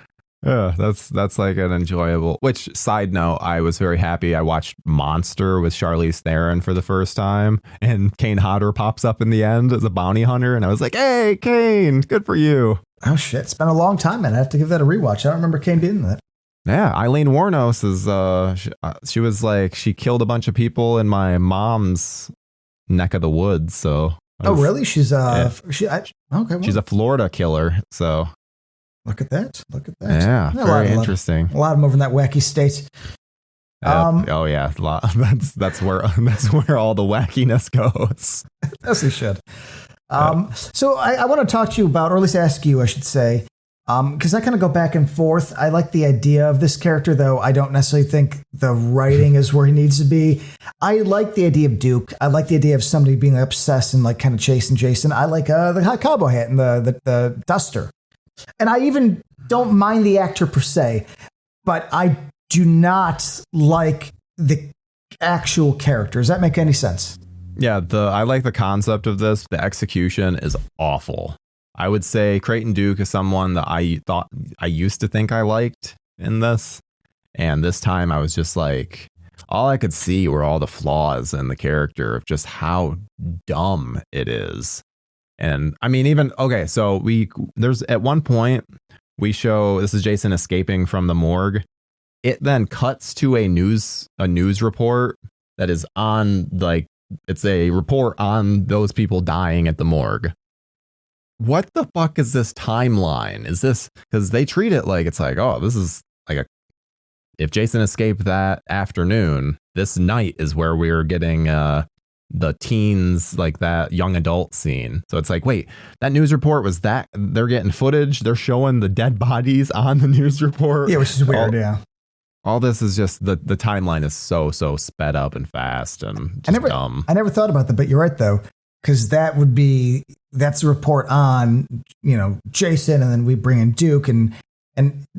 Yeah, that's like an enjoyable. Which, side note, I was very happy. I watched Monster with Charlize Theron for the first time, and Kane Hodder pops up in the end as a bounty hunter, and I was like, "Hey, Kane, good for you." Oh shit, it's been a long time, man. I have to give that a rewatch. I don't remember Kane being in that. Yeah, Eileen Wuornos is. She was like, she killed a bunch of people in my mom's neck of the woods. So. Really? She's okay. Well, she's a Florida killer. So. Look at that. Yeah, very interesting. A lot of them over in that wacky state. Oh yeah, a lot. That's where all the wackiness goes. As they should. So I want to talk to you about, or at least ask you, I should say, because I kind of go back and forth. I like the idea of this character, though I don't necessarily think the writing is where he needs to be. I like the idea of Duke. I like the idea of somebody being obsessed and like kind of chasing Jason. I like the hot cowboy hat and the duster. And I even don't mind the actor per se, but I do not like the actual character. Does that make any sense? Yeah, I like the concept of this. The execution is awful. I would say Creighton Duke is someone that I used to think I liked in this. And this time I was just like, all I could see were all the flaws in the character of just how dumb it is. And I mean, so there's at one point we show, this is Jason escaping from the morgue. It then cuts to a news report that is on, like, it's a report on those people dying at the morgue. What the fuck is this timeline? Is this, because they treat it like, it's like, oh, this is like if Jason escaped that afternoon, this night is where we're getting the teens, like that young adult scene. So it's like, wait, that news report was that they're getting footage, they're showing the dead bodies on the news report. Yeah, which is weird. Yeah. All this is just the timeline is so sped up and fast and just dumb. I never thought about that, but you're right though, because that's a report on, Jason, and then we bring in Duke, and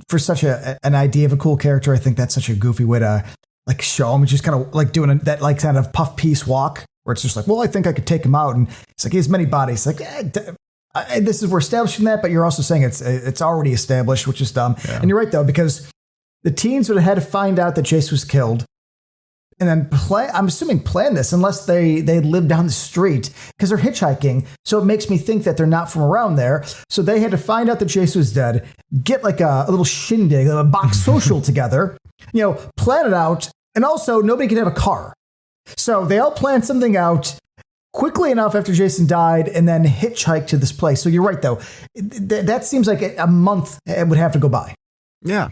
for such an idea of a cool character, I think that's such a goofy way to like show him. Just kind of like doing that like kind of puff piece walk where it's just like, well, I think I could take him out, and it's like he has many bodies. It's like this is, we're establishing that, but you're also saying it's already established, which is dumb. Yeah. And you're right though, because the teens would have had to find out that Jace was killed. and then I'm assuming plan this unless they live down the street because they're hitchhiking. So it makes me think that they're not from around there. So they had to find out that Jason was dead, get like a little shindig, a box social together, plan it out. And also nobody can have a car. So they all planned something out quickly enough after Jason died and then hitchhiked to this place. So you're right, though. That seems like a month would have to go by. Yeah,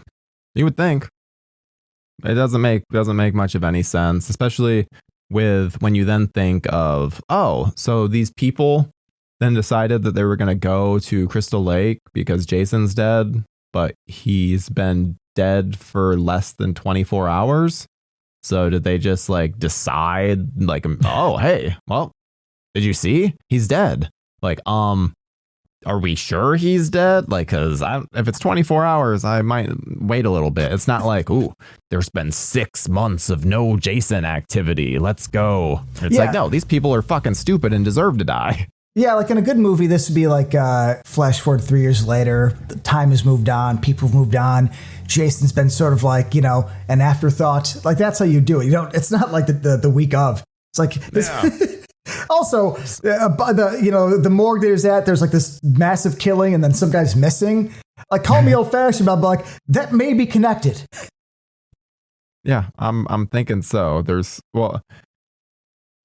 you would think. It doesn't make much of any sense, especially with when you then think of, so these people then decided that they were going to go to Crystal Lake because Jason's dead, but he's been dead for less than 24 hours. So did they just like decide like, oh, hey, well, did you see? He's dead. Like, are we sure he's dead? Like, cause if it's 24 hours, I might wait a little bit. It's not like, ooh, there's been 6 months of no Jason activity. Let's go. It's like, no, these people are fucking stupid and deserve to die. Yeah, like in a good movie, this would be like flash forward 3 years later. The time has moved on. People have moved on. Jason's been sort of like, an afterthought. Like that's how you do it. It's not like the week of. It's like this. Yeah. Also, the morgue there's like this massive killing and then some guy's missing. Like call me old fashioned, but I'm like that may be connected. Yeah, I'm thinking so. There's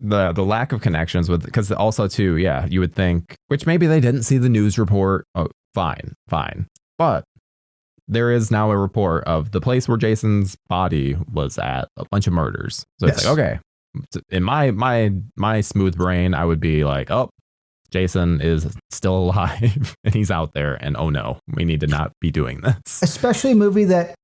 the lack of connections with, because also too, yeah, you would think, which maybe they didn't see the news report. Oh, fine, but there is now a report of the place where Jason's body was at, a bunch of murders. So it's like, okay, in my smooth brain, I would be like, oh, Jason is still alive and he's out there, and oh no, we need to not be doing this. Especially a movie that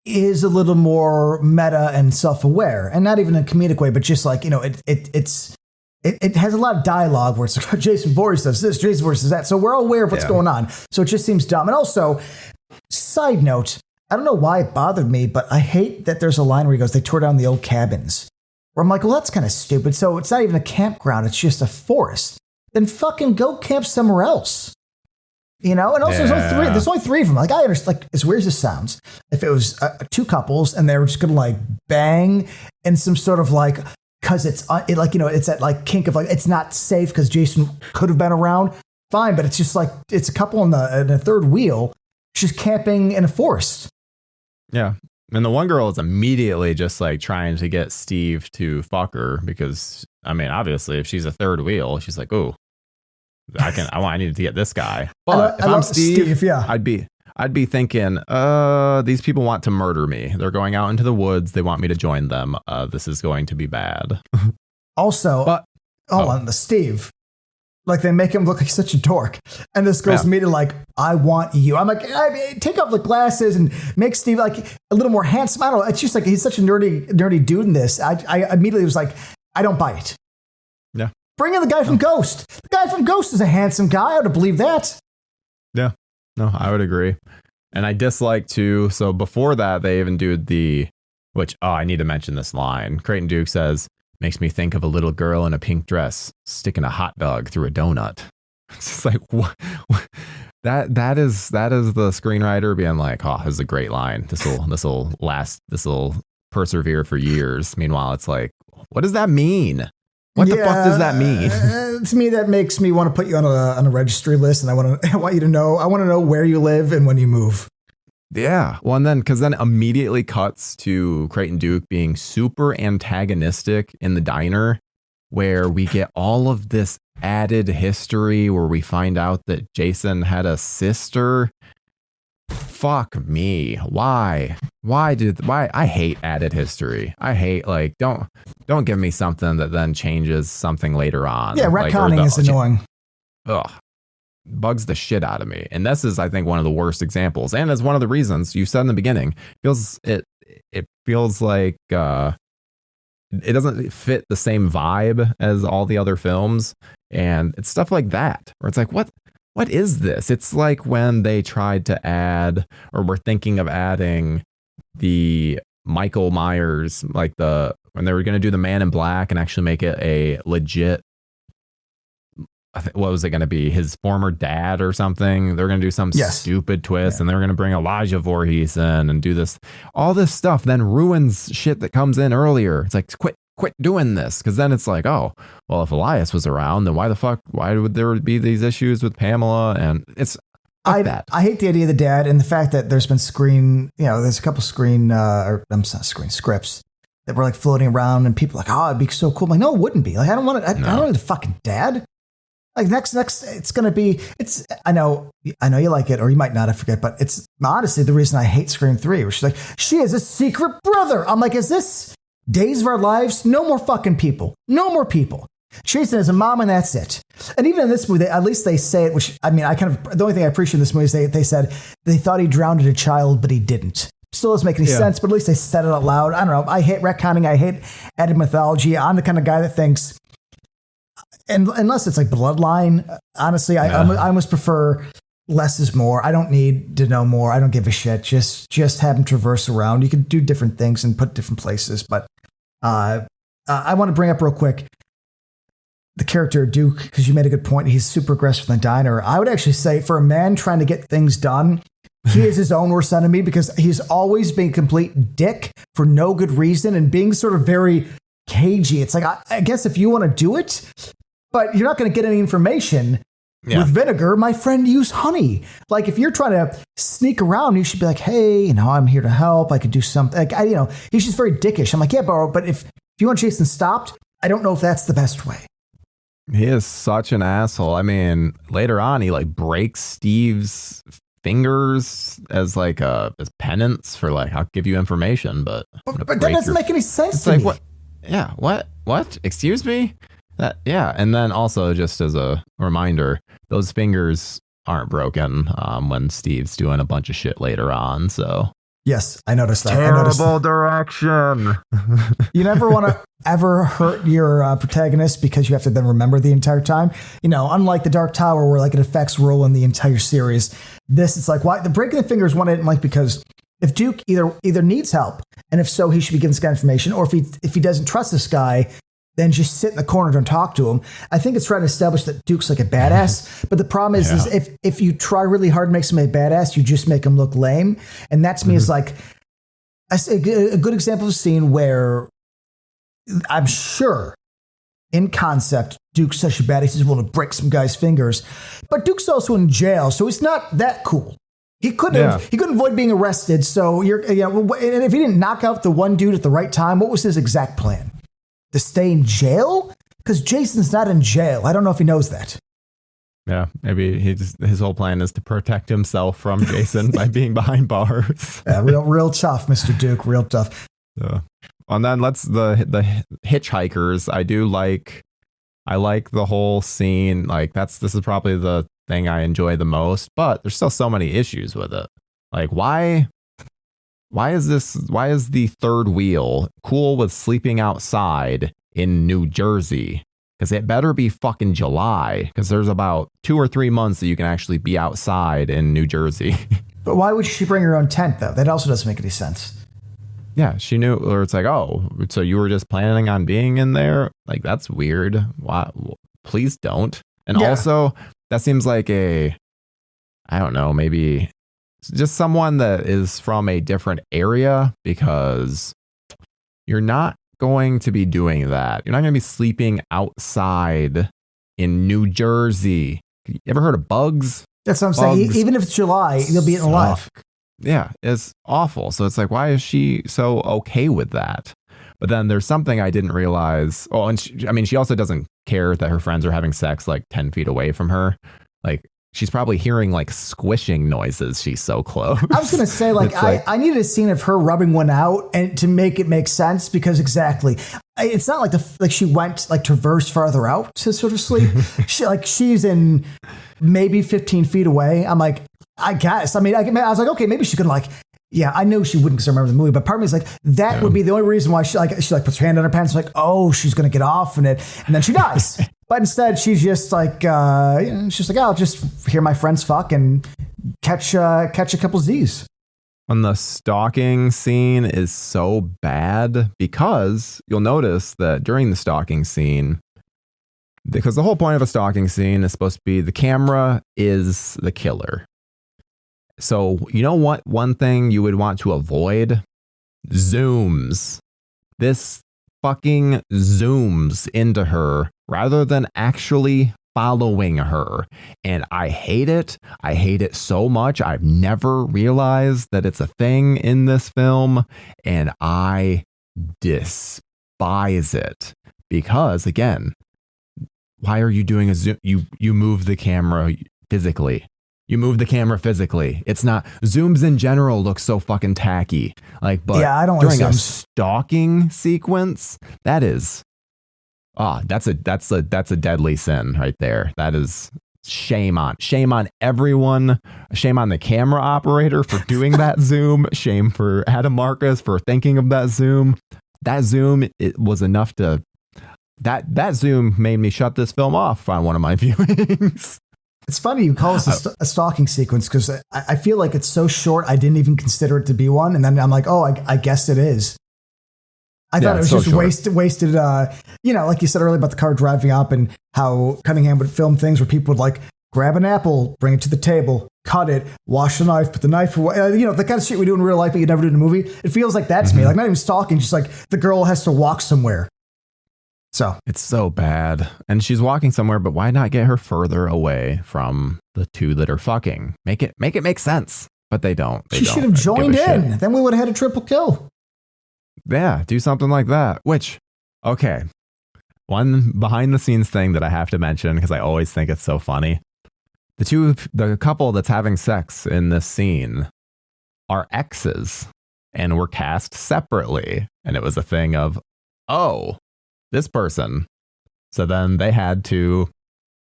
is a little more meta and self-aware, and not even in a comedic way, but just like, it has a lot of dialogue where it's like, Jason Voorhees does this, Jason Voorhees does that. So we're all aware of what's going on. So it just seems dumb. And also, side note, I don't know why it bothered me, but I hate that there's a line where he goes, they tore down the old cabins. Where I'm like, well, that's kind of stupid. So it's not even a campground. It's just a forest. Then fucking go camp somewhere else. And also there's only three of them. Like I understand, like as weird as this sounds, if it was two couples and they were just going to like bang and some sort of like, cause it's that like kink of like, it's not safe because Jason could have been around. Fine. But it's just like, it's a couple in the third wheel, just camping in a forest. Yeah. And the one girl is immediately just like trying to get Steve to fuck her because, I mean, obviously, if she's a third wheel, she's like, oh, I need to get this guy. But if I'm Steve, yeah. I'd be thinking, these people want to murder me. They're going out into the woods. They want me to join them. This is going to be bad. Also, on the Steve. Like they make him look like such a dork. And this girl's immediately like, I want you. I'm like, take off the glasses and make Steve like a little more handsome. I don't know. It's just like, he's such a nerdy dude in this. I immediately was like, I don't buy it. Yeah. Bring in the guy from Ghost. The guy from Ghost is a handsome guy. I would have believed that. Yeah. No, I would agree. And I dislike too. So before that, they even do I need to mention this line. Creighton Duke says, makes me think of a little girl in a pink dress sticking a hot dog through a donut. It's just like, what? That is the screenwriter being like, oh, this is a great line. This will persevere for years. Meanwhile, it's like, what does that mean? What the fuck does that mean? To me, that makes me want to put you on a registry list, and I want you to know. I want to know where you live and when you move. Yeah. Well, and then because then immediately cuts to Creighton Duke being super antagonistic in the diner, where we get all of this added history where we find out that Jason had a sister. Fuck me. Why? I hate added history. I hate like don't give me something that then changes something later on. Yeah, retconning is annoying. Ugh. Bugs the shit out of me. And this is, I think, one of the worst examples. And as one of the reasons you said in the beginning, it feels like it doesn't fit the same vibe as all the other films. And it's stuff like that where it's like, what is this? It's like when they tried to add, or were thinking of adding, the Michael Myers, like when they were going to do the Man in Black and actually make it a legit what was it going to be? His former dad or something. They're going to do some stupid twist, and they're going to bring Elijah Voorhees in and do this, all this stuff. Then ruins shit that comes in earlier. It's like quit doing this, because then it's like, oh, well, if Elias was around, then why would there be these issues with Pamela? And it's I hate the idea of the dad, and the fact that there's been there's a couple scripts that were like floating around, and people are like, oh, it'd be so cool. I'm like, no, it wouldn't be. Like, I don't want it. I don't want the fucking dad. Like next, it's gonna be. I know you like it, or you might not. I forget, but it's honestly the reason I hate Scream 3. Where she's like, she has a secret brother. I'm like, is this Days of Our Lives? No more fucking people. No more people. Jason has a mom, and that's it. And even in this movie, at least they say it. Which the only thing I appreciate in this movie is they said they thought he drowned a child, but he didn't. Still doesn't make any sense, but at least they said it out loud. I don't know. I hate retconning. I hate added mythology. I'm the kind of guy that thinks. And unless it's like Bloodline, honestly, I almost prefer less is more. I don't need to know more. I don't give a shit. Just have him traverse around. You can do different things and put different places. But I want to bring up real quick the character of Duke, because you made a good point. He's super aggressive in the diner. I would actually say for a man trying to get things done, he is his own worst enemy, because he's always been a complete dick for no good reason and being sort of very cagey. It's like, I guess if you want to do it, but you're not going to get any information with vinegar. My friend, use honey. Like, if you're trying to sneak around, you should be like, hey, I'm here to help. I could do something. Like, he's just very dickish. I'm like, yeah, bro, but if you want Jason stopped, I don't know if that's the best way. He is such an asshole. I mean, later on, he like breaks Steve's fingers as like as penance for like, I'll give you information, but that doesn't make any sense to like, me. What? Yeah, what? Excuse me? And then also, just as a reminder, those fingers aren't broken when Steve's doing a bunch of shit later on. So yes, I noticed that. Terrible direction. You never want to ever hurt your protagonist, because you have to then remember the entire time. Unlike the Dark Tower, where like it affects Roland the entire series. This, it's like, why the breaking the fingers one I didn't like, because if Duke either needs help, and if so, he should be given this guy information, or if he doesn't trust this guy, then just sit in the corner and talk to him. I think it's trying to establish that Duke's like a badass. But the problem is if you try really hard to make somebody a badass, you just make him look lame. And that to me is like a good example of a scene where I'm sure in concept, Duke's such a badass, he's able to break some guy's fingers. But Duke's also in jail, so it's not that cool. He couldn't avoid being arrested. So and if he didn't knock out the one dude at the right time, what was his exact plan? To stay in jail? Because Jason's not in jail. I don't know if he knows that. Yeah, maybe his whole plan is to protect himself from Jason by being behind bars. Yeah, real tough, Mr. Duke, real tough. So, and then the hitchhikers. I like the whole scene. Like this is probably the thing I enjoy the most, but there's still so many issues with it. Like, why is the third wheel cool with sleeping outside in New Jersey? Because it better be fucking July, because there's about 2 or 3 months that you can actually be outside in New Jersey. But why would she bring her own tent, though? That also doesn't make any sense. Yeah, she knew, or it's like, oh, so you were just planning on being in there? Like, that's weird. Why? Please don't. And also, that seems like I don't know, maybe just someone that is from a different area, because you're not going to be doing that. You're not going to be sleeping outside in New Jersey. You ever heard of bugs? That's what I'm saying. Even if it's July, you'll be eaten alive. Yeah, it's awful. So it's like, why is she so okay with that? But then there's something I didn't realize. Oh, and she also doesn't care that her friends are having sex like 10 feet away from her. Like, she's probably hearing like squishing noises. She's so close. I was going to say, I needed a scene of her rubbing one out and to make it make sense, because exactly. It's not like she went like traverse farther out to sort of sleep. She's in maybe 15 feet away. I'm like, I guess. I was like, okay, maybe she could I knew she wouldn't because I remember the movie, but part of me is like, that would be the only reason why she puts her hand on her pants, like, oh, she's going to get off in it. And then she dies. But instead, she's just like, she's like, I'll just hear my friends fuck and catch a couple Z's. And the stalking scene is so bad, because you'll notice that during the stalking scene, because the whole point of a stalking scene is supposed to be the camera is the killer. So you know what? One thing you would want to avoid? Zooms. This fucking zooms into her rather than actually following her. And I hate it. I hate it so much. I've never realized that it's a thing in this film. And I despise it. Because, again, why are you doing a zoom? You move the camera physically. You move the camera physically. It's not zooms in general look so fucking tacky. Like, but yeah, I don't during like a stalking sequence, that is, that's a deadly sin right there. That is shame on everyone. Shame on the camera operator for doing that zoom. Shame for Adam Marcus for thinking of that zoom. That zoom, it was enough to. That zoom made me shut this film off on one of my viewings. It's funny you call this a stalking sequence because I feel like it's so short I didn't even consider it to be one, and then I'm like, oh, I guess it is. I thought it was so just wasted. Like you said earlier about the car driving up and how Cunningham would film things where people would like grab an apple, bring it to the table, cut it, wash the knife, put the knife away. The kind of shit we do in real life but you never do in a movie. It feels like that to me. Like not even stalking, just like the girl has to walk somewhere. So it's so bad. And she's walking somewhere, but why not get her further away from the two that are fucking? Make it make sense. But they don't. She should have joined in. Then we would have had a triple kill. Yeah, do something like that. Which, okay. One behind the scenes thing that I have to mention because I always think it's so funny. The couple that's having sex in this scene are exes and were cast separately. And it was a thing of, oh, this person. So then they had to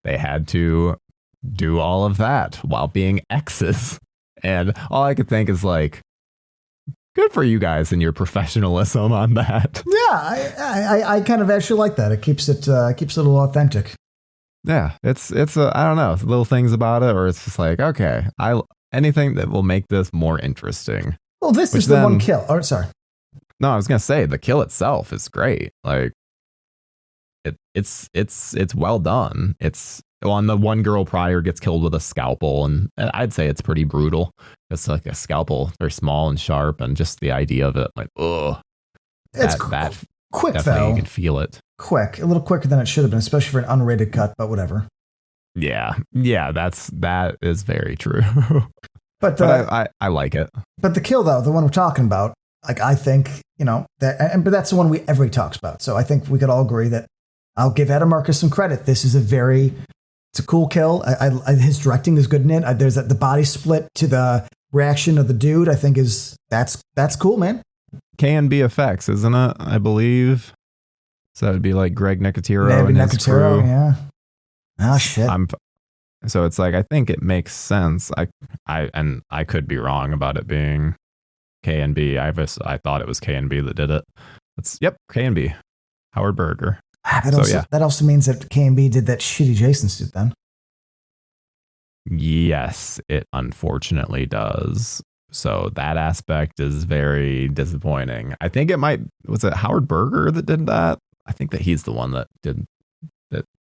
do all of that while being exes. And all I could think is like, good for you guys and your professionalism on that. Yeah, I kind of actually like that. It keeps it a little authentic. Yeah, it's I don't know, little things about it, or it's just like, okay, anything that will make this more interesting. Well, this is the one kill. Oh, sorry. No, I was gonna say the kill itself is great. Like, it's well done. It's on the one girl prior gets killed with a scalpel, and I'd say it's pretty brutal. It's like a scalpel, very small and sharp, and just the idea of it, like, ugh. It's quick though. You can feel it. Quick, a little quicker than it should have been, especially for an unrated cut. But whatever. Yeah, that is very true. But I like it. But the kill though, the one we're talking about, like I think but that's the one everybody talks about. So I think we could all agree that I'll give Adam Marcus some credit. This is it's a cool kill. His directing is good in it. There's the body split to the reaction of the dude. I think that's cool, man. Kane effects, isn't it? I believe. So it'd be like Greg Nicotero Maybe and Nicotero, his crew. Yeah. Oh shit. So it's like I think it makes sense. I could be wrong about it being K&B. I thought it was K&B that did it. K&B. Howard Berger. That also means that K&B did that shitty Jason suit then. Yes, it unfortunately does. So that aspect is very disappointing. I think was it Howard Berger that did that? I think that he's the one that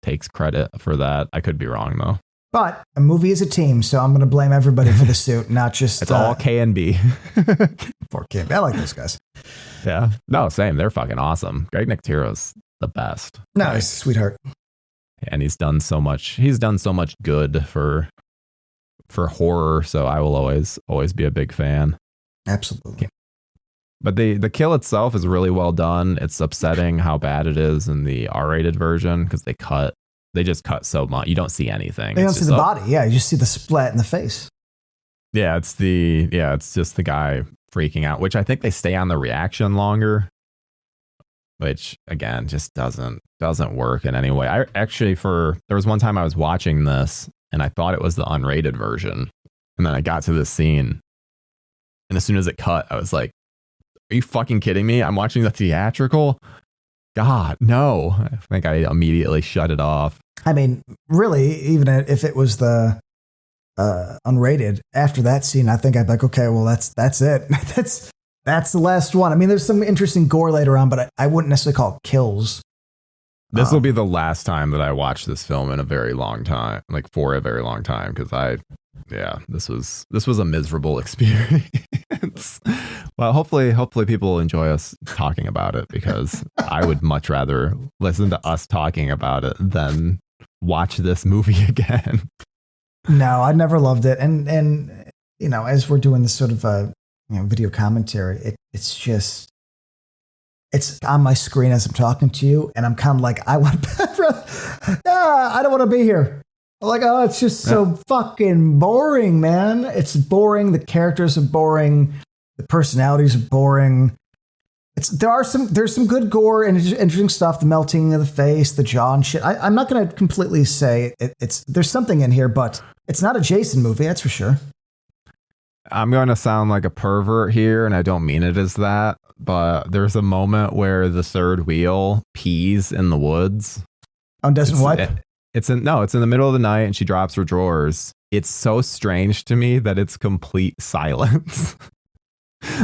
takes credit for that. I could be wrong though. But a movie is a team, so I'm going to blame everybody for the suit, not just... It's all K&B. For K&B. I like those guys. Yeah. No, same. They're fucking awesome. Greg Nicotero's the best. No, he's a sweetheart. And he's done so much good for horror, so I will always be a big fan. Absolutely. But the kill itself is really well done. It's upsetting how bad it is in the R-rated version because they just cut so much. You don't see anything. You don't see the body. Yeah, you just see the splat in the face. Yeah, it's just the guy freaking out, which I think they stay on the reaction longer, which again just doesn't work in any way. There was one time I was watching this and I thought it was the unrated version, and then I got to this scene, and as soon as it cut, I was like, "Are you fucking kidding me? I'm watching the theatrical." God, no. I think I immediately shut it off. I mean, really, even if it was the unrated, after that scene, I think I'd be like, okay, well, that's it. that's the last one. I mean, there's some interesting gore later on, but I wouldn't necessarily call it kills. This will be the last time that I watch this film in a very long time, like for a very long time, because this was a miserable experience. Well, hopefully people enjoy us talking about it, because I would much rather listen to us talking about it than watch this movie again. No, I never loved it, and you know, as we're doing this sort of video commentary, it's on my screen as I'm talking to you, and I'm kind of like, I don't want to be here. I'm like, oh, it's just so fucking boring, man. It's boring. The characters are boring. The personalities are boring. There's some good gore and interesting stuff. The melting of the face, the jaw and shit. I'm not going to completely say there's something in here, but it's not a Jason movie. That's for sure. I'm going to sound like a pervert here, and I don't mean it as that, but there's a moment where the third wheel pees in the woods. Oh, doesn't wipe? It's in the middle of the night, and she drops her drawers. It's so strange to me that it's complete silence.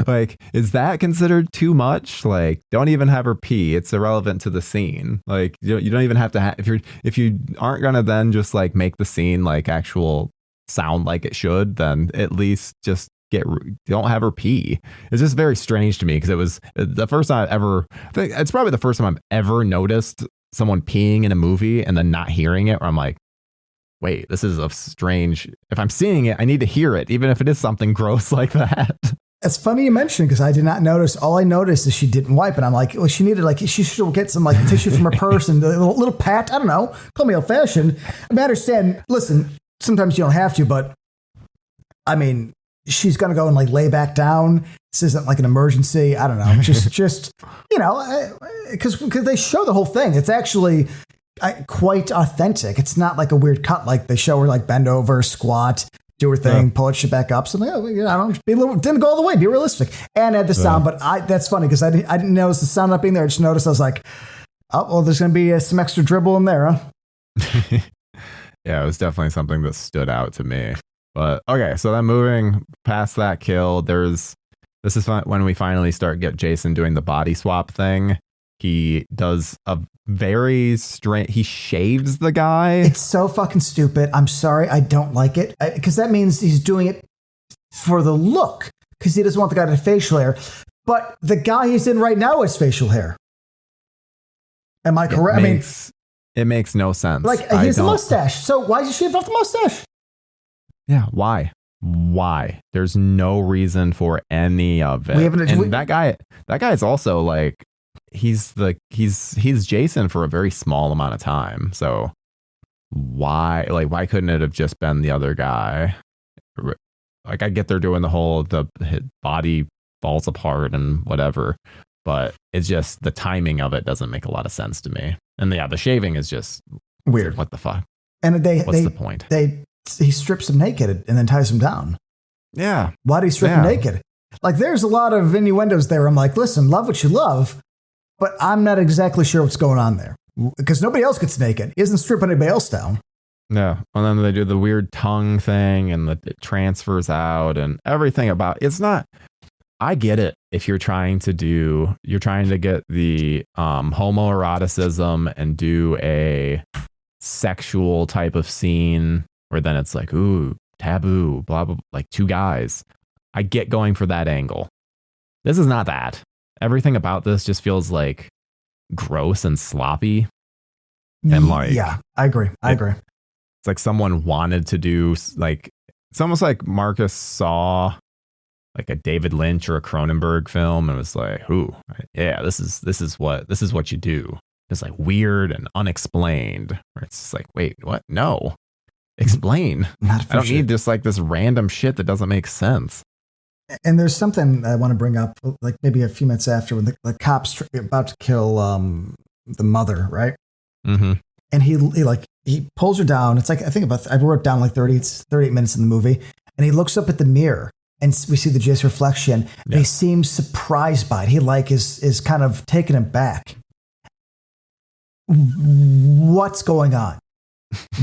Like, is that considered too much? Like, don't even have her pee. It's irrelevant to the scene. Like, you don't even have to if you aren't gonna then just like make the scene like actual sound like it should, then at least just don't have her pee. It's just very strange to me, because it was the first time it's probably the first time I've ever noticed someone peeing in a movie and then not hearing it, where I'm like, wait, this is a strange, if I'm seeing it, I need to hear it, even if it is something gross like that. It's funny you mentioned, because I did not notice. All I noticed is she didn't wipe, and I'm like, well, she needed, like, she should get some like tissue from her purse and a little pat. I don't know. Call me old fashioned. I mean, I understand. Listen, sometimes you don't have to, but I mean, she's gonna go and like lay back down. This isn't like an emergency. I don't know. Just you know, because they show the whole thing. It's actually quite authentic. It's not like a weird cut like they show her like bend over, squat, do her thing, pull it shit back up. So I'm like, oh, you know, I don't didn't go all the way. Be realistic and add the sound. But that's funny, because I didn't notice the sound not being there. I just noticed. I was like, oh well, there's gonna be some extra dribble in there, huh? Yeah, it was definitely something that stood out to me. But okay, so then moving past that kill, this is when we finally get Jason doing the body swap thing. He does a very strange, he shaves the guy. It's so fucking stupid. I'm sorry, I don't like it, because that means he's doing it for the look, because he doesn't want the guy to have facial hair. But the guy he's in right now has facial hair. Am I correct? It makes no sense. Like, he has a mustache. So why is he shaving off the mustache? Yeah, why? There's no reason for any of it. That guy is also like, he's Jason for a very small amount of time. So why couldn't it have just been the other guy? Like, I get they're doing the whole the body falls apart and whatever, but it's just the timing of it doesn't make a lot of sense to me. And yeah, the shaving is just weird. What the fuck? And what's the point? He strips him naked and then ties him down. Yeah. Why do he strip him naked? Like, there's a lot of innuendos there. I'm like, listen, love what you love, but I'm not exactly sure what's going on there, because nobody else gets naked. He doesn't strip anybody else down. No. And then they do the weird tongue thing, and it transfers out and everything about it's not. I get it. If you're trying to get the homoeroticism and do a sexual type of scene where then it's like, ooh, taboo, blah, blah, like two guys. I get going for that angle. This is not that. Everything about this just feels like gross and sloppy. And like, yeah, I agree. It's like someone wanted to do, like, it's almost like Marcus saw like a David Lynch or a Cronenberg film and was like, ooh, yeah, this is what you do. It's like weird and unexplained. Where it's just like, wait, what? No. Explain. I don't need just like this random shit that doesn't make sense. And there's something I want to bring up, like maybe a few minutes after, when the cops about to kill the mother, right? Mm-hmm. And he pulls her down. It's like, I wrote down like 38 minutes in the movie, and he looks up at the mirror, and we see the Jason reflection. And he seems surprised by it. He like is kind of taken aback. What's going on?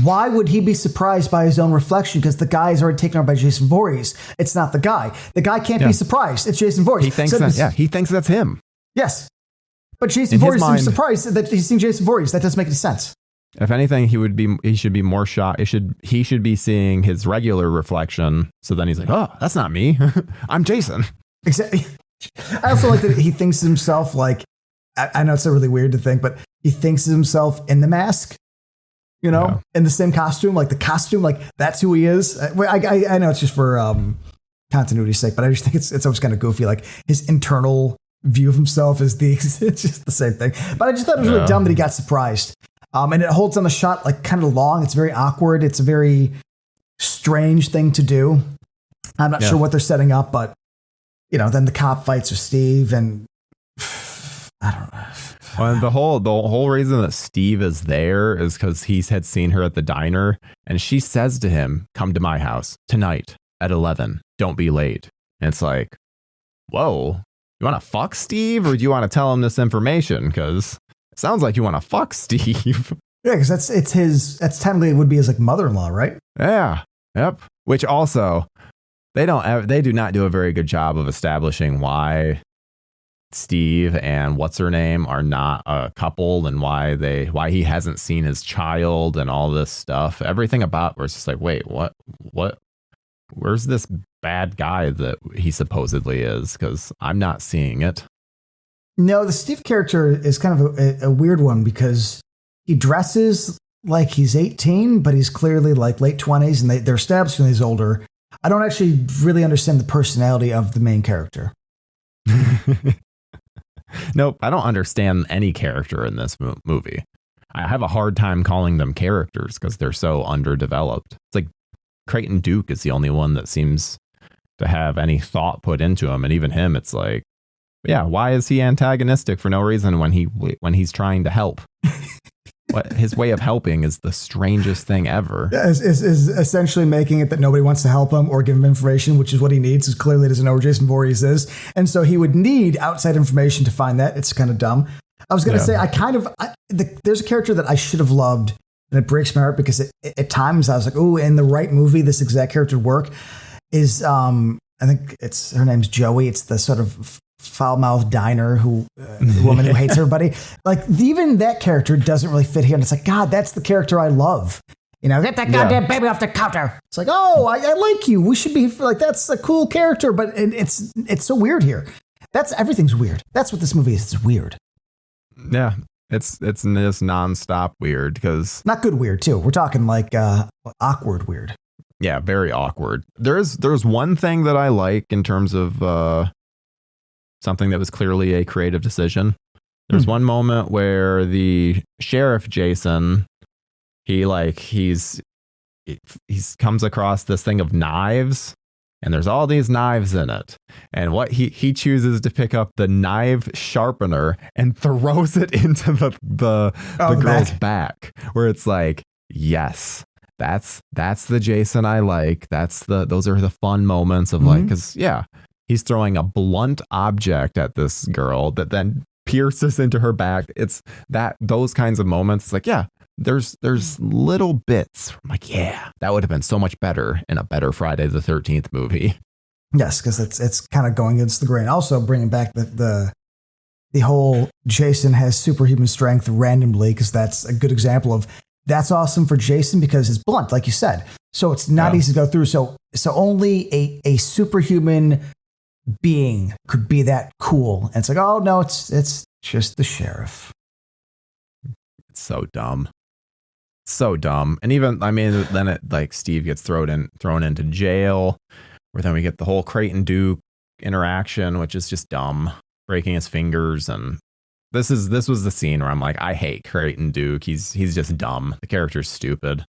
Why would he be surprised by his own reflection? Because the guy is already taken over by Jason Voorhees. It's not the guy. The guy can't be surprised. It's Jason Voorhees. He thinks he thinks that's him. Yes. But Jason Voorhees seems surprised that he's seen Jason Voorhees. That doesn't make any sense. If anything, he should be more shocked. He should be seeing his regular reflection. So then he's like, oh, that's not me. I'm Jason. Exactly. I also like that he thinks of himself like, I know it's so really weird to think, but he thinks of himself in the mask, in the same costume, like the costume, like that's who he is. I know it's just for continuity's sake, but I just think it's always kind of goofy. Like his internal view of himself is it's just the same thing. But I just thought it was really dumb that he got surprised. And it holds on the shot like kind of long. It's very awkward. It's a very strange thing to do. I'm not sure what they're setting up, but then the cop fights with Steve, and I don't know. Well, the whole reason that Steve is there is because he had seen her at the diner, and she says to him, "Come to my house tonight at 11. Don't be late." And it's like, whoa, you want to fuck Steve, or do you want to tell him this information? Because it sounds like you want to fuck Steve. Yeah, because that's technically it would be his like mother-in-law, right? Yeah. Yep. Which also, they do not do a very good job of establishing why Steve and what's her name are not a couple, and why he hasn't seen his child and all this stuff. Everything about where it's just like, wait, what? Where's this bad guy that he supposedly is? Because I'm not seeing it. No, the Steve character is kind of a weird one because he dresses like he's 18, but he's clearly like late 20s, and they're establishing he's older. I don't actually really understand the personality of the main character. Nope, I don't understand any character in this movie. I have a hard time calling them characters because they're so underdeveloped. It's like Creighton Duke is the only one that seems to have any thought put into him, and even him, it's like, yeah, why is he antagonistic for no reason when he's trying to help? What his way of helping is the strangest thing ever. Yeah, is essentially making it that nobody wants to help him or give him information, which is what he needs. Because clearly doesn't know where Jason Voorhees is, and so he would need outside information to find that. It's kind of dumb. I was going to say there's a character that I should have loved, and it breaks my heart because at times I was like, oh, in the right movie, this exact character would work. Is I think her name's Joey. It's the sort of foul-mouthed diner the woman who hates everybody. Like even that character doesn't really fit here. And it's like, God, that's the character I love. Get that goddamn baby off the counter. It's like, oh, I like you. We should be like, that's a cool character, but it's so weird here. Everything's weird. That's what this movie is. It's weird. Yeah. It's just nonstop weird because not good weird too. We're talking like awkward weird. Yeah, very awkward. There's one thing that I like in terms of something that was clearly a creative decision. There's one moment where the sheriff Jason, he comes across this thing of knives, and there's all these knives in it. And what he chooses to pick up the knife sharpener and throws it into the girl's back, where it's like, yes. That's the Jason I like. Those are the fun moments of like, because he's throwing a blunt object at this girl that then pierces into her back. It's those kinds of moments. It's like, yeah, there's little bits. I'm like, yeah, that would have been so much better in a better Friday the 13th movie. Yes, because it's kind of going against the grain. Also bringing back the whole Jason has superhuman strength randomly, because that's a good example of. That's awesome for Jason because it's blunt, like you said. So it's not easy to go through. So only a superhuman being could be that cool. And it's like, oh no, it's just the sheriff. It's so dumb. So dumb. And even, then it like Steve gets thrown into jail, where then we get the whole Creighton Duke interaction, which is just dumb, breaking his fingers. And this was the scene where I'm like, I hate Creighton Duke. He's just dumb. The character's stupid.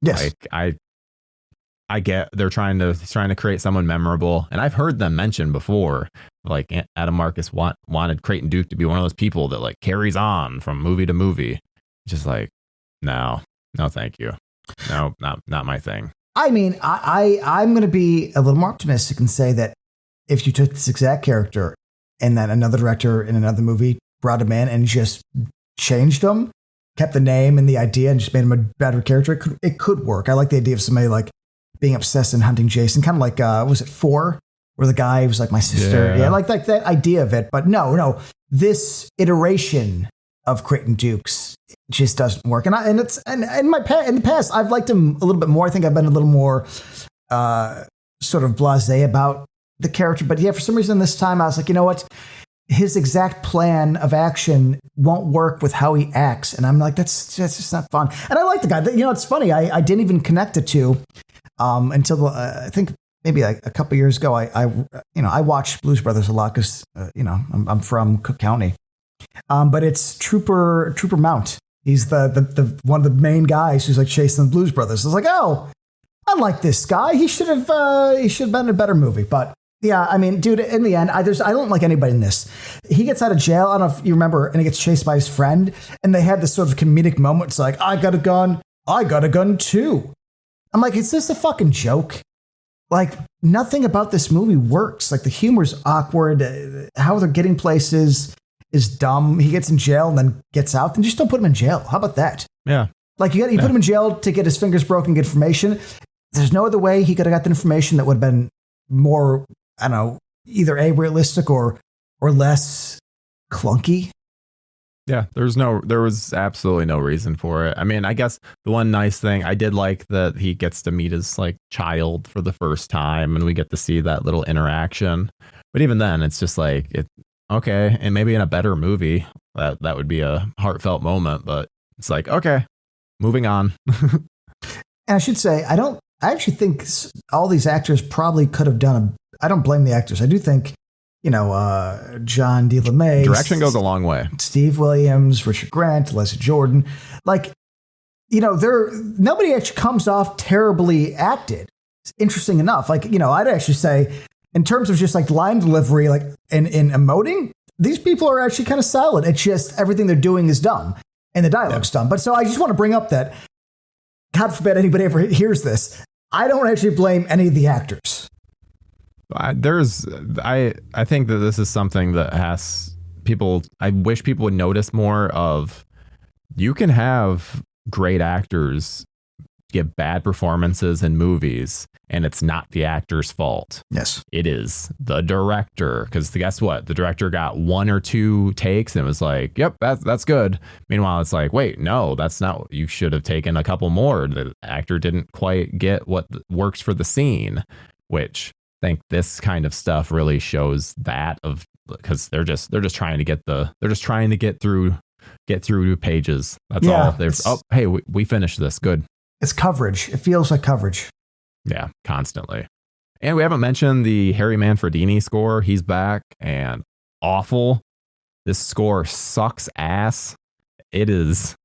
Yes. Like I get he's trying to create someone memorable, and I've heard them mention before, like Adam Marcus wanted Creighton Duke to be one of those people that like carries on from movie to movie. Just like, no, thank you. No, not my thing. I'm going to be a little more optimistic and say that if you took this exact character and then another director in another movie brought him in and just changed him, kept the name and the idea and just made him a better character, it could work. I like the idea of somebody like being obsessed and hunting Jason, kind of like, was it 4? where the guy was like my sister. Yeah, like that idea of it. But no, this iteration of Creighton Dukes just doesn't work. And in the past, I've liked him a little bit more. I think I've been a little more sort of blasé about the character. But yeah, for some reason this time I was like, you know what? His exact plan of action won't work with how he acts. And I'm like, that's just not fun. And I like the guy. You know, it's funny. I didn't even connect the two until I think maybe like a couple years ago. I watched Blues Brothers a lot because, I'm from Cook County. But it's Trooper Mount. He's the one of the main guys who's like chasing the Blues Brothers. It's like, oh, I like this guy. He should have been in a better movie. But yeah, I mean, dude, in the end, I don't like anybody in this. He gets out of jail. I don't know if you remember, and he gets chased by his friend. And they had this sort of comedic moment. It's like, I got a gun too. I'm like, is this a fucking joke? Like, nothing about this movie works. Like, the humor's awkward. How they're getting places is dumb. He gets in jail and then gets out. Then just don't put him in jail. How about that? Yeah. Like, you put him in jail to get his fingers broken, get information. There's no other way he could have got the information that would have been more, I don't know, either A, realistic or less clunky. Yeah, there was absolutely no reason for it. I mean, I guess the one nice thing, I did like that he gets to meet his like child for the first time and we get to see that little interaction. But even then, it's just like, okay, and maybe in a better movie, that would be a heartfelt moment, but it's like, okay, moving on. And I should say, I actually think all these actors probably could have done I don't blame the actors. I do think, John D. LeMay. Direction goes a long way. Steve Williams, Richard Grant, Leslie Jordan. Like, nobody actually comes off terribly acted. It's interesting enough. Like, I'd actually say, in terms of just like line delivery, like in emoting, these people are actually kind of solid. It's just everything they're doing is dumb and the dialogue's dumb. But so I just want to bring up that, God forbid anybody ever hears this, I don't actually blame any of the actors. I think that this is something that I wish people would notice more of. You can have great actors give bad performances in movies and it's not the actor's fault. Yes. It is the director. Because guess what? The director got 1 or 2 takes and was like, yep, that's good. Meanwhile, it's like, wait, no, that's not. You should have taken a couple more. The actor didn't quite get what works for the scene, which I think this kind of stuff really shows that because they're just trying to get through pages. That's all. Hey, we finished this. Good. It's coverage. It feels like coverage. Yeah, constantly. And we haven't mentioned the Harry Manfredini score. He's back and awful. This score sucks ass. It is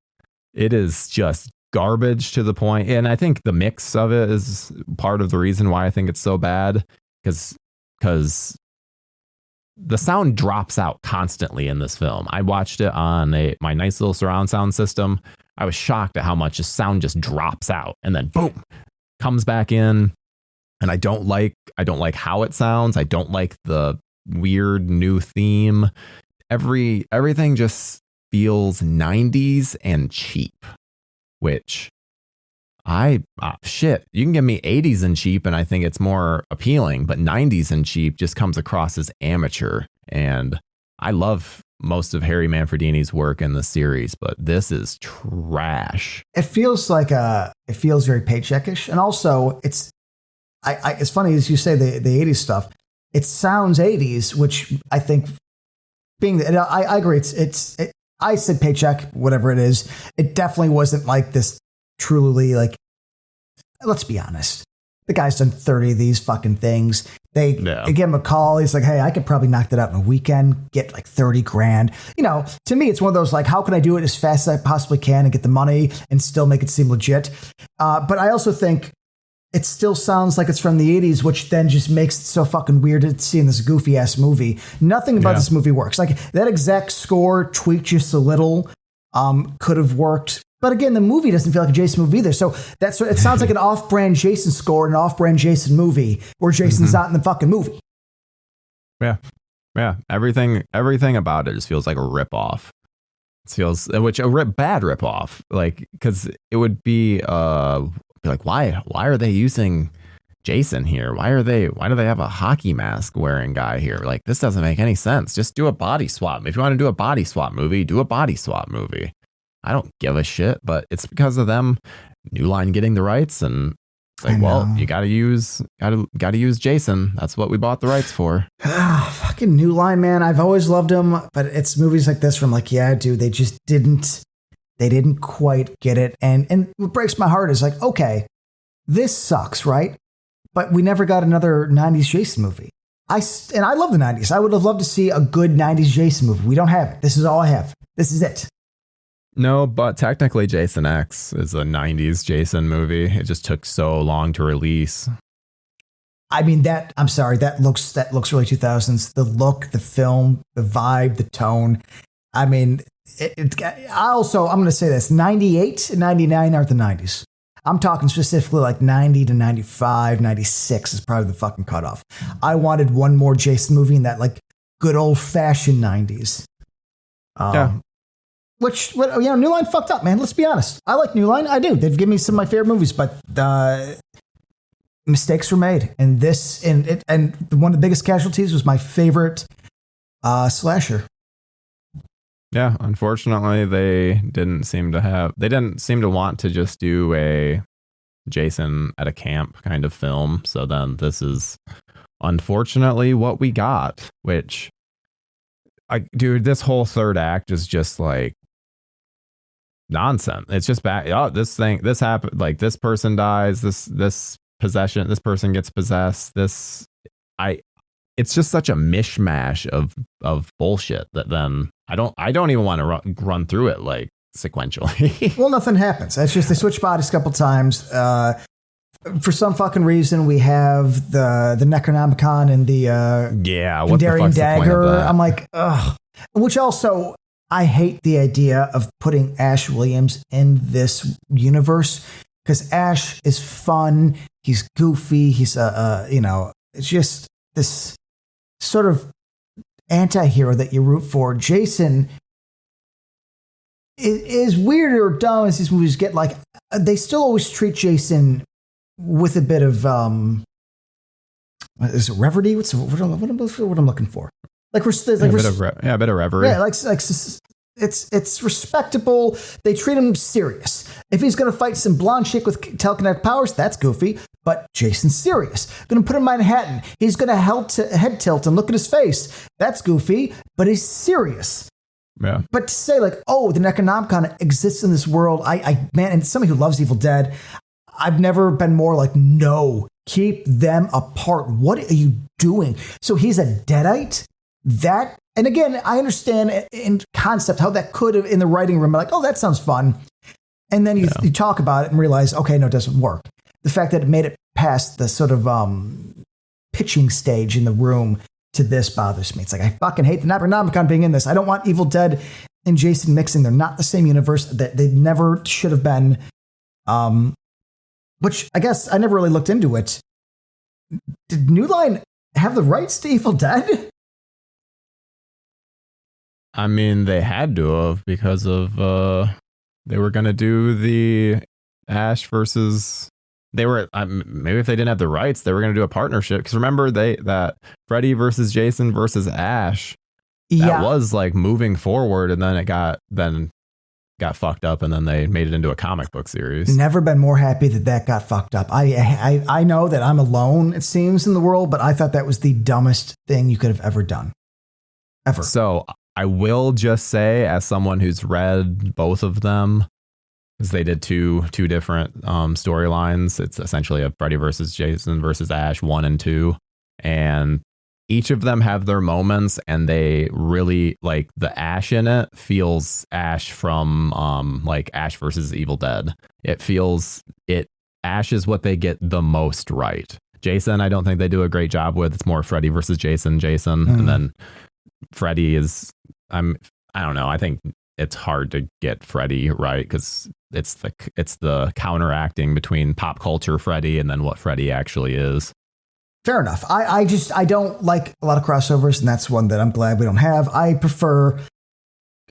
just garbage to the point. And I think the mix of it is part of the reason why I think it's so bad, because the sound drops out constantly in this film. I watched it on my nice little surround sound system. I was shocked at how much the sound just drops out and then boom, comes back in. And I don't like how it sounds. I don't like the weird new theme. Everything just feels 90s and cheap, which you can give me 80s and cheap and I think it's more appealing, but 90s and cheap just comes across as amateur. And I love most of Harry Manfredini's work in the series, but this is trash. It feels very paycheckish. And also it's funny as you say the 80s stuff. It sounds 80s, which I think I agree. I said paycheck, whatever it is. It definitely wasn't like this truly, like, let's be honest. The guy's done 30 of these fucking things. They give him a call. He's like, hey, I could probably knock that out in a weekend, get like 30 grand. To me, it's one of those like, how can I do it as fast as I possibly can and get the money and still make it seem legit? But I also think it still sounds like it's from the 80s, which then just makes it so fucking weird to see in this goofy ass movie. Nothing about this movie works. Like that exact score tweaked just a little, could have worked. But again, the movie doesn't feel like a Jason movie either. So it sounds like an off-brand Jason score and an off-brand Jason movie where Jason's not in the fucking movie. Yeah. Yeah. Everything about it just feels like a ripoff. It feels, bad ripoff. Like, because it would be, like, why are they using Jason here? Why do they have a hockey mask wearing guy here? Like, this doesn't make any sense. Just do a body swap. If you want to do a body swap movie, do a body swap movie. I don't give a shit, but it's because of them, New Line getting the rights, and it's like, well, you gotta use Jason. That's what we bought the rights for. Fucking New Line, man. I've always loved him, but it's movies like this where I'm like, yeah, dude, they just didn't quite get it. And what breaks my heart is like, okay, this sucks, right? But we never got another 90s Jason movie. I love the 90s. I would have loved to see a good 90s Jason movie. We don't have it. This is all I have. This is it. No, but technically Jason X is a 90s Jason movie. It just took so long to release. I mean, I'm sorry, that looks really 2000s. The look, the film, the vibe, the tone. I mean, I'm going to say this, 98 and 99 aren't the 90s. I'm talking specifically like 90 to 95, 96 is probably the fucking cutoff. I wanted one more Jason movie in that like good old fashioned 90s. Yeah. Which, New Line fucked up, man. Let's be honest. I like New Line. I do. They've given me some of my favorite movies, but mistakes were made. And one of the biggest casualties was my favorite slasher. Yeah, unfortunately, they didn't seem to want to just do a Jason at a camp kind of film. So then this is unfortunately what we got, which, dude, this whole third act is just like nonsense. It's just bad. Oh, this happened. Like, this person dies. This person gets possessed. It's just such a mishmash of bullshit that then I don't even want to run through it like sequentially. Well, nothing happens. It's just they switch bodies a couple times. For some fucking reason, we have the Necronomicon and the what the fuck's dagger. The point of that? I'm like, ugh. Which also, I hate the idea of putting Ash Williams in this universe because Ash is fun. He's goofy. He's it's just this sort of anti-hero that you root for. Jason is weird or dumb as these movies get. Like, they still always treat Jason with a bit of is it reverity? What I'm looking for? Like, we're like a bit of reverie. Yeah, like it's respectable. They treat him serious. If he's going to fight some blonde chick with telekinetic powers, that's goofy. But Jason's serious. Going to put him in Manhattan. He's going to head tilt and look at his face. That's goofy, but he's serious. Yeah. But to say like, oh, the Necronomicon exists in this world, man, and somebody who loves Evil Dead, I've never been more like, no, keep them apart. What are you doing? So he's a Deadite? And again, I understand in concept how that could have in the writing room, like, oh, that sounds fun. And then you talk about it and realize, okay, no, it doesn't work. The fact that it made it past the sort of pitching stage in the room to this bothers me. It's like, I fucking hate the Necronomicon being in this. I don't want Evil Dead and Jason mixing. They're not the same universe. They never should have been. Which I guess I never really looked into it. Did New Line have the rights to Evil Dead? I mean, they had to have because of they were going to do the Ash versus. They were maybe if they didn't have the rights, they were going to do a partnership. Because remember that Freddy versus Jason versus Ash, that was like moving forward, and then it got fucked up, and then they made it into a comic book series. Never been more happy that got fucked up. I know that I'm alone, it seems, in the world, but I thought that was the dumbest thing you could have ever done, ever. So I will just say, as someone who's read both of them, because they did two different storylines. It's essentially a Freddy versus Jason versus Ash 1 and 2, and each of them have their moments, and they really, like, the Ash in it feels Ash from like Ash versus Evil Dead. Ash is what they get the most right. Jason, I don't think they do a great job with. It's more Freddy versus Jason, and then Freddy is I don't know. I think it's hard to get Freddy right because it's the counteracting between pop culture Freddy and then what Freddy actually is. Fair enough. I don't like a lot of crossovers, and that's one that I'm glad we don't have. I prefer,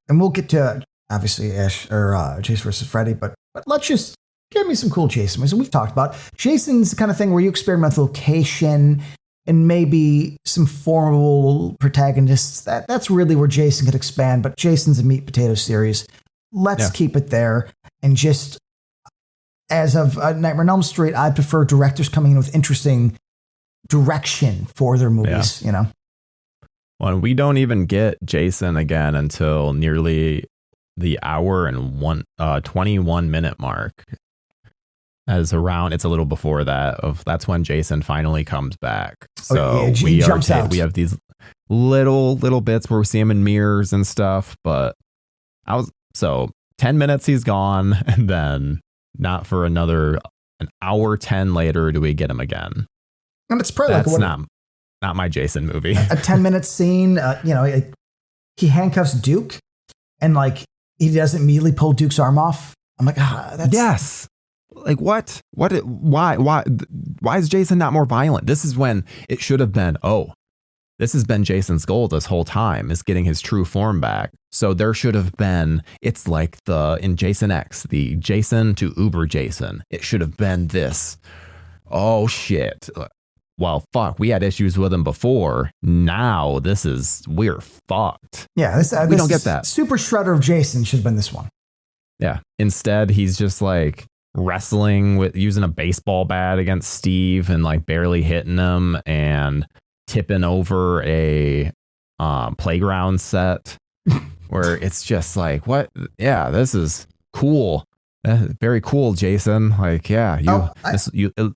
and we'll get to obviously Ash or Jason versus Freddy, but let's just give me some cool Jason movies. And we've talked about Jason's the kind of thing where you experiment with location and maybe some formidable protagonists. That's really where Jason could expand. But Jason's a meat potato series. Let's keep it there. And just as of Nightmare on Elm Street, I prefer directors coming in with interesting direction for their movies. You know. Well, we don't even get Jason again until nearly the hour and 21 minute mark. It's a little before that. That's when Jason finally comes back. So he jumps out. We have these little bits where we see him in mirrors and stuff. But 10 minutes he's gone, and then not for an hour 10 later do we get him again. And it's probably that's not my Jason movie. A 10-minute scene. He handcuffs Duke, and like he doesn't immediately pull Duke's arm off. I'm like, that's yes. Like what? Why is Jason not more violent? This is when it should have been. Oh, this has been Jason's goal this whole time, is getting his true form back. So there should have been. It's like in Jason X, the Jason to Uber Jason. It should have been this. Oh shit. Well, fuck. We had issues with him before. Now we're fucked. Yeah, we don't get that. Super Shredder of Jason should have been this one. Yeah. Instead, he's just like wrestling with using a baseball bat against Steve and like barely hitting him and tipping over a playground set where it's just like, what? Yeah, this is cool. Very cool, Jason. Like, yeah,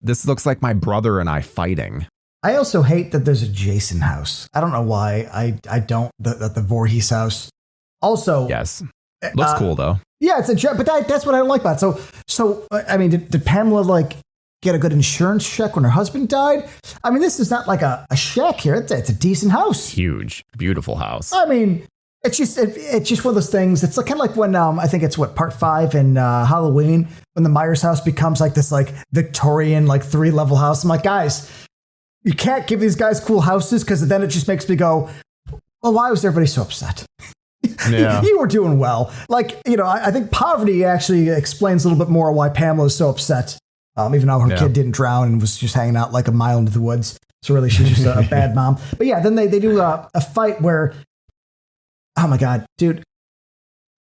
this looks like my brother and I fighting. I also hate that there's a Jason house. I don't know why. I don't. The Voorhees house. Also, yes, looks cool though. Yeah, it's but that's what I don't like about it. So I mean, did Pamela like get a good insurance check when her husband died? I mean, this is not like a shack here. It's a decent house. Huge, beautiful house. I mean, it's just one of those things. It's kind of like when I think it's part 5 in Halloween, when the Myers house becomes like this like Victorian like 3-level house. I'm like, guys, you can't give these guys cool houses, because then it just makes me go, well, why was everybody so upset? Yeah. You were doing well. Like, I think poverty actually explains a little bit more why Pamela is so upset. Even though her kid didn't drown and was just hanging out like a mile into the woods. So really, she's just a bad mom. But yeah, then they do a fight where, oh my God, dude.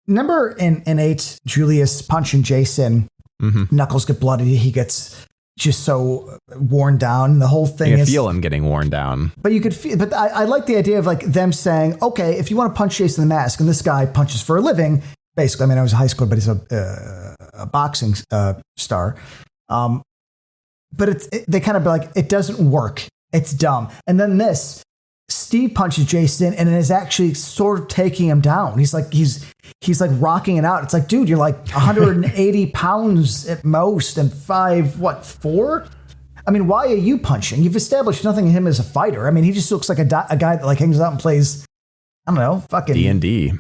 Remember in 8, Julius punching Jason, Knuckles get bloody. He gets just so worn down. The whole thing you feel him getting worn down. But you could feel, but I like the idea of like them saying, okay, if you want to punch Jason in the mask, and this guy punches for a living, basically, I mean, I was in high school, but he's a boxing star. But they kind of be like, it doesn't work. It's dumb. And then Steve punches Jason and is actually sort of taking him down. He's like rocking it out. It's like, dude, you're like 180 pounds at most and 4? I mean, why are you punching? You've established nothing in him as a fighter. I mean, he just looks like a guy that like hangs out and plays, I don't know, fucking D&D.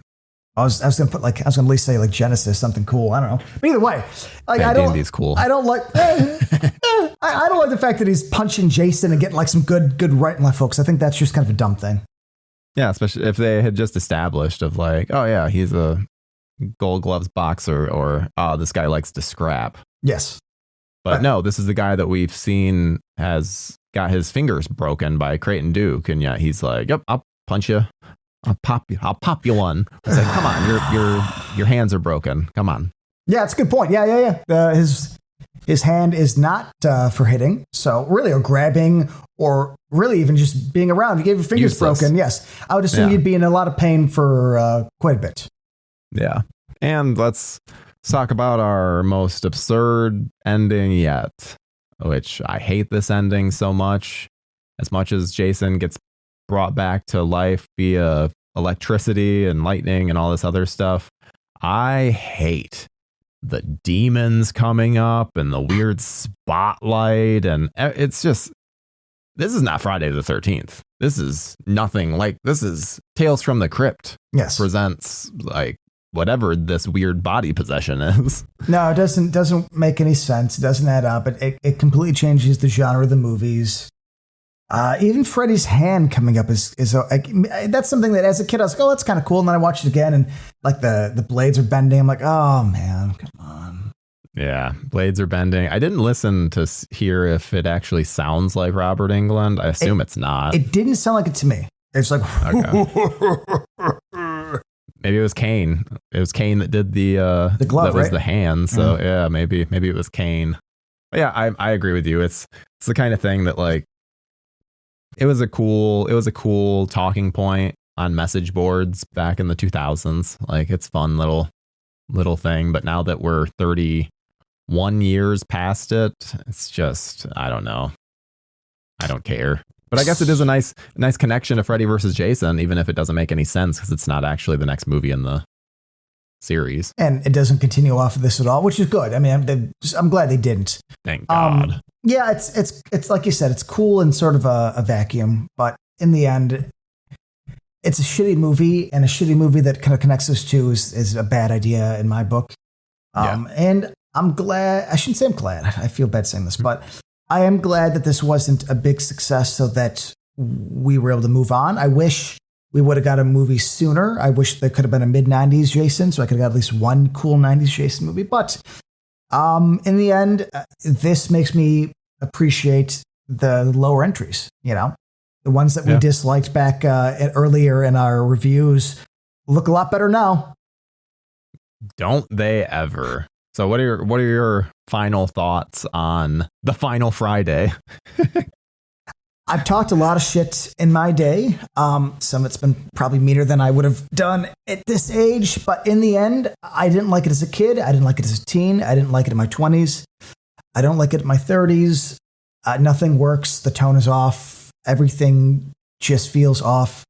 I was gonna put I was gonna at least say like Genesis, something cool. I don't know. But either way, like D&D's cool. I don't like. I don't like the fact that he's punching Jason and getting like some good right and left folks. I think that's just kind of a dumb thing. Yeah, especially if they had just established of like, oh yeah, he's a Gold Gloves boxer, or this guy likes to scrap. Yes, but no, this is the guy that we've seen has got his fingers broken by Creighton Duke, and yet he's like, yep, I'll punch you. I'll pop you one. It's like, come on, your hands are broken. Come on. Yeah, it's a good point. Yeah. His hand is not for hitting, so really, or grabbing, or really even just being around. You gave your fingers useless. Broken. Yes, I would assume you'd be in a lot of pain for quite a bit. Yeah, and let's talk about our most absurd ending yet, which I hate this ending so much. As much as Jason gets brought back to life via electricity and lightning and all this other stuff, I hate the demons coming up and the weird spotlight, and it's just, this is not Friday the 13th. This is nothing like, this is Tales from the Crypt. Yes, presents like whatever this weird body possession is. No, it doesn't make any sense. It doesn't add up. It completely changes the genre of the movies. Even Freddy's hand coming up is that's something that as a kid I was like, oh, that's kind of cool. And then I watched it again, and like the blades are bending. I'm like, oh man, come on. Yeah, blades are bending. I didn't listen to hear if it actually sounds like Robert Englund. I assume it's not. It didn't sound like it to me. It's like, okay. Maybe it was Kane. It was Kane that did the glove, that was right? the hand. So yeah, maybe it was Kane. But yeah, I agree with you. It's the kind of thing that like it was a cool talking point on message boards back in the 2000s. Like it's fun little thing. But now that we're 31 years past it, it's just I don't know. I don't care. But I guess it is a nice connection to Freddy versus Jason, even if it doesn't make any sense because it's not actually the next movie in the series. And it doesn't continue off of this at all, which is good. I mean, I'm glad they didn't. Thank God. Yeah, it's like you said, it's cool in sort of a vacuum, but in the end, it's a shitty movie, and a shitty movie that kind of connects us to is a bad idea in my book. And I'm glad. I shouldn't say I'm glad. I feel bad saying this, but I am glad that this wasn't a big success so that we were able to move on. I wish we would have got a movie sooner. I wish there could have been a mid-90s Jason, so I could have got at least one cool 90s Jason movie. But in the end, this makes me appreciate the lower entries, you know? The ones that we disliked back earlier in our reviews look a lot better now. Don't they ever? So what are your final thoughts on the final Friday? I've talked a lot of shit in my day. Some of it's been probably meaner than I would have done at this age. But in the end, I didn't like it as a kid. I didn't like it as a teen. I didn't like it in my 20s. I don't like it in my 30s. Nothing works. The tone is off. Everything just feels off.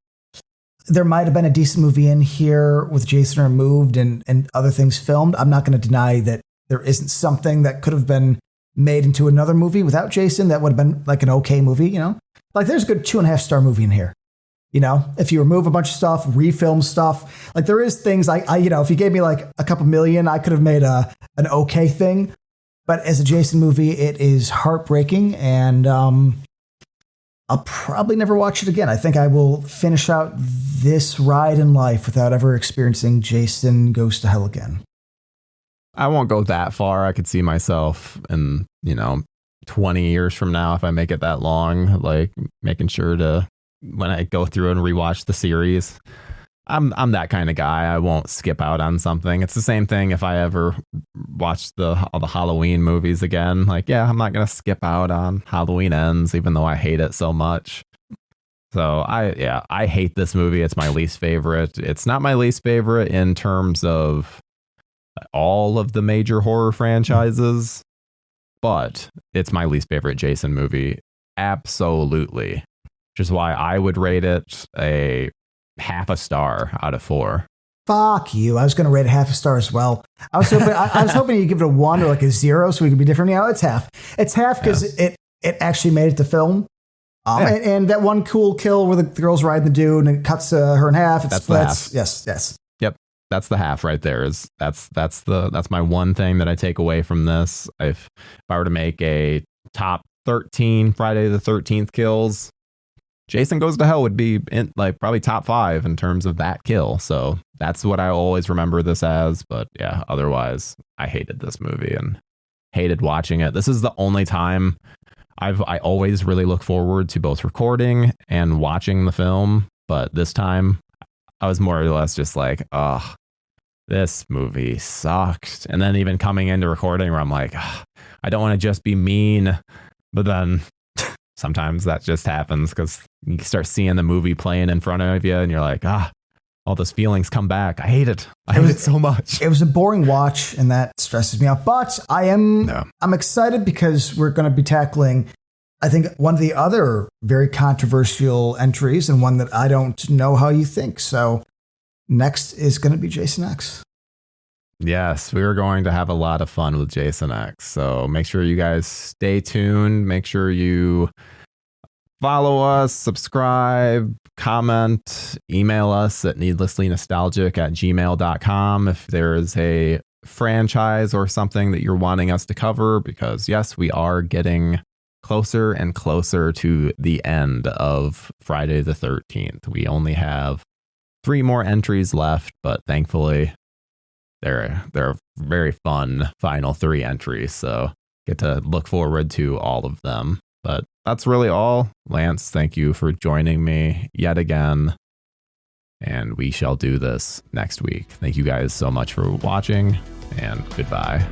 There might have been a decent movie in here with Jason removed and other things filmed. I'm not going to deny that there isn't something that could have been made into another movie without Jason that would have been like an okay movie, you know? Like there's a good 2.5-star movie in here. You know, if you remove a bunch of stuff, refilm stuff, like there is things I you know, if you gave me like a couple million, I could have made an okay thing. But as a Jason movie, it is heartbreaking, and I'll probably never watch it again. I think I will finish out this ride in life without ever experiencing Jason Goes to Hell again. I won't go that far. I could see myself in, 20 years from now, if I make it that long, like making sure to, when I go through and rewatch the series, I'm that kind of guy. I won't skip out on something. It's the same thing if I ever watch all the Halloween movies again. Like, yeah, I'm not going to skip out on Halloween Ends, even though I hate it so much. So I hate this movie. It's my least favorite. It's not my least favorite in terms of all of the major horror franchises, but it's my least favorite Jason movie. Absolutely. Which is why I would rate it a 0.5 star out of 4. Fuck you. I was going to rate it 0.5 star as well. I was hoping you'd give it a 1 or like a 0 so we could be different. Yeah, it's half. It's half because it actually made it to film. And that one cool kill where the girl's riding the dude and it cuts her in half. It splits. Yes. Yep. That's the half right there. That's my one thing that I take away from this. If I were to make a top 13 Friday the 13th kills, Jason Goes to Hell would be in like probably top 5 in terms of that kill. So that's what I always remember this as. But yeah, otherwise I hated this movie and hated watching it. This is the only time I always really look forward to both recording and watching the film. But this time I was more or less just like, oh, this movie sucked. And then even coming into recording where I'm like, oh, I don't want to just be mean. But then sometimes that just happens because you start seeing the movie playing in front of you and you're like, all those feelings come back. I hate it. I hate it so much. It was a boring watch and that stresses me out. But I'm excited because we're going to be tackling, I think, one of the other very controversial entries and one that I don't know how you think. So next is going to be Jason X. Yes, we are going to have a lot of fun with Jason X. So make sure you guys stay tuned. Make sure you follow us, subscribe, comment, email us at needlesslynostalgic@gmail.com if there is a franchise or something that you're wanting us to cover, because yes, we are getting closer and closer to the end of Friday the 13th. We only have 3 more entries left, but thankfully they're very fun final 3 entries. So get to look forward to all of them. But that's really all. Lance, thank you for joining me yet again. And we shall do this next week. Thank you guys so much for watching, and goodbye.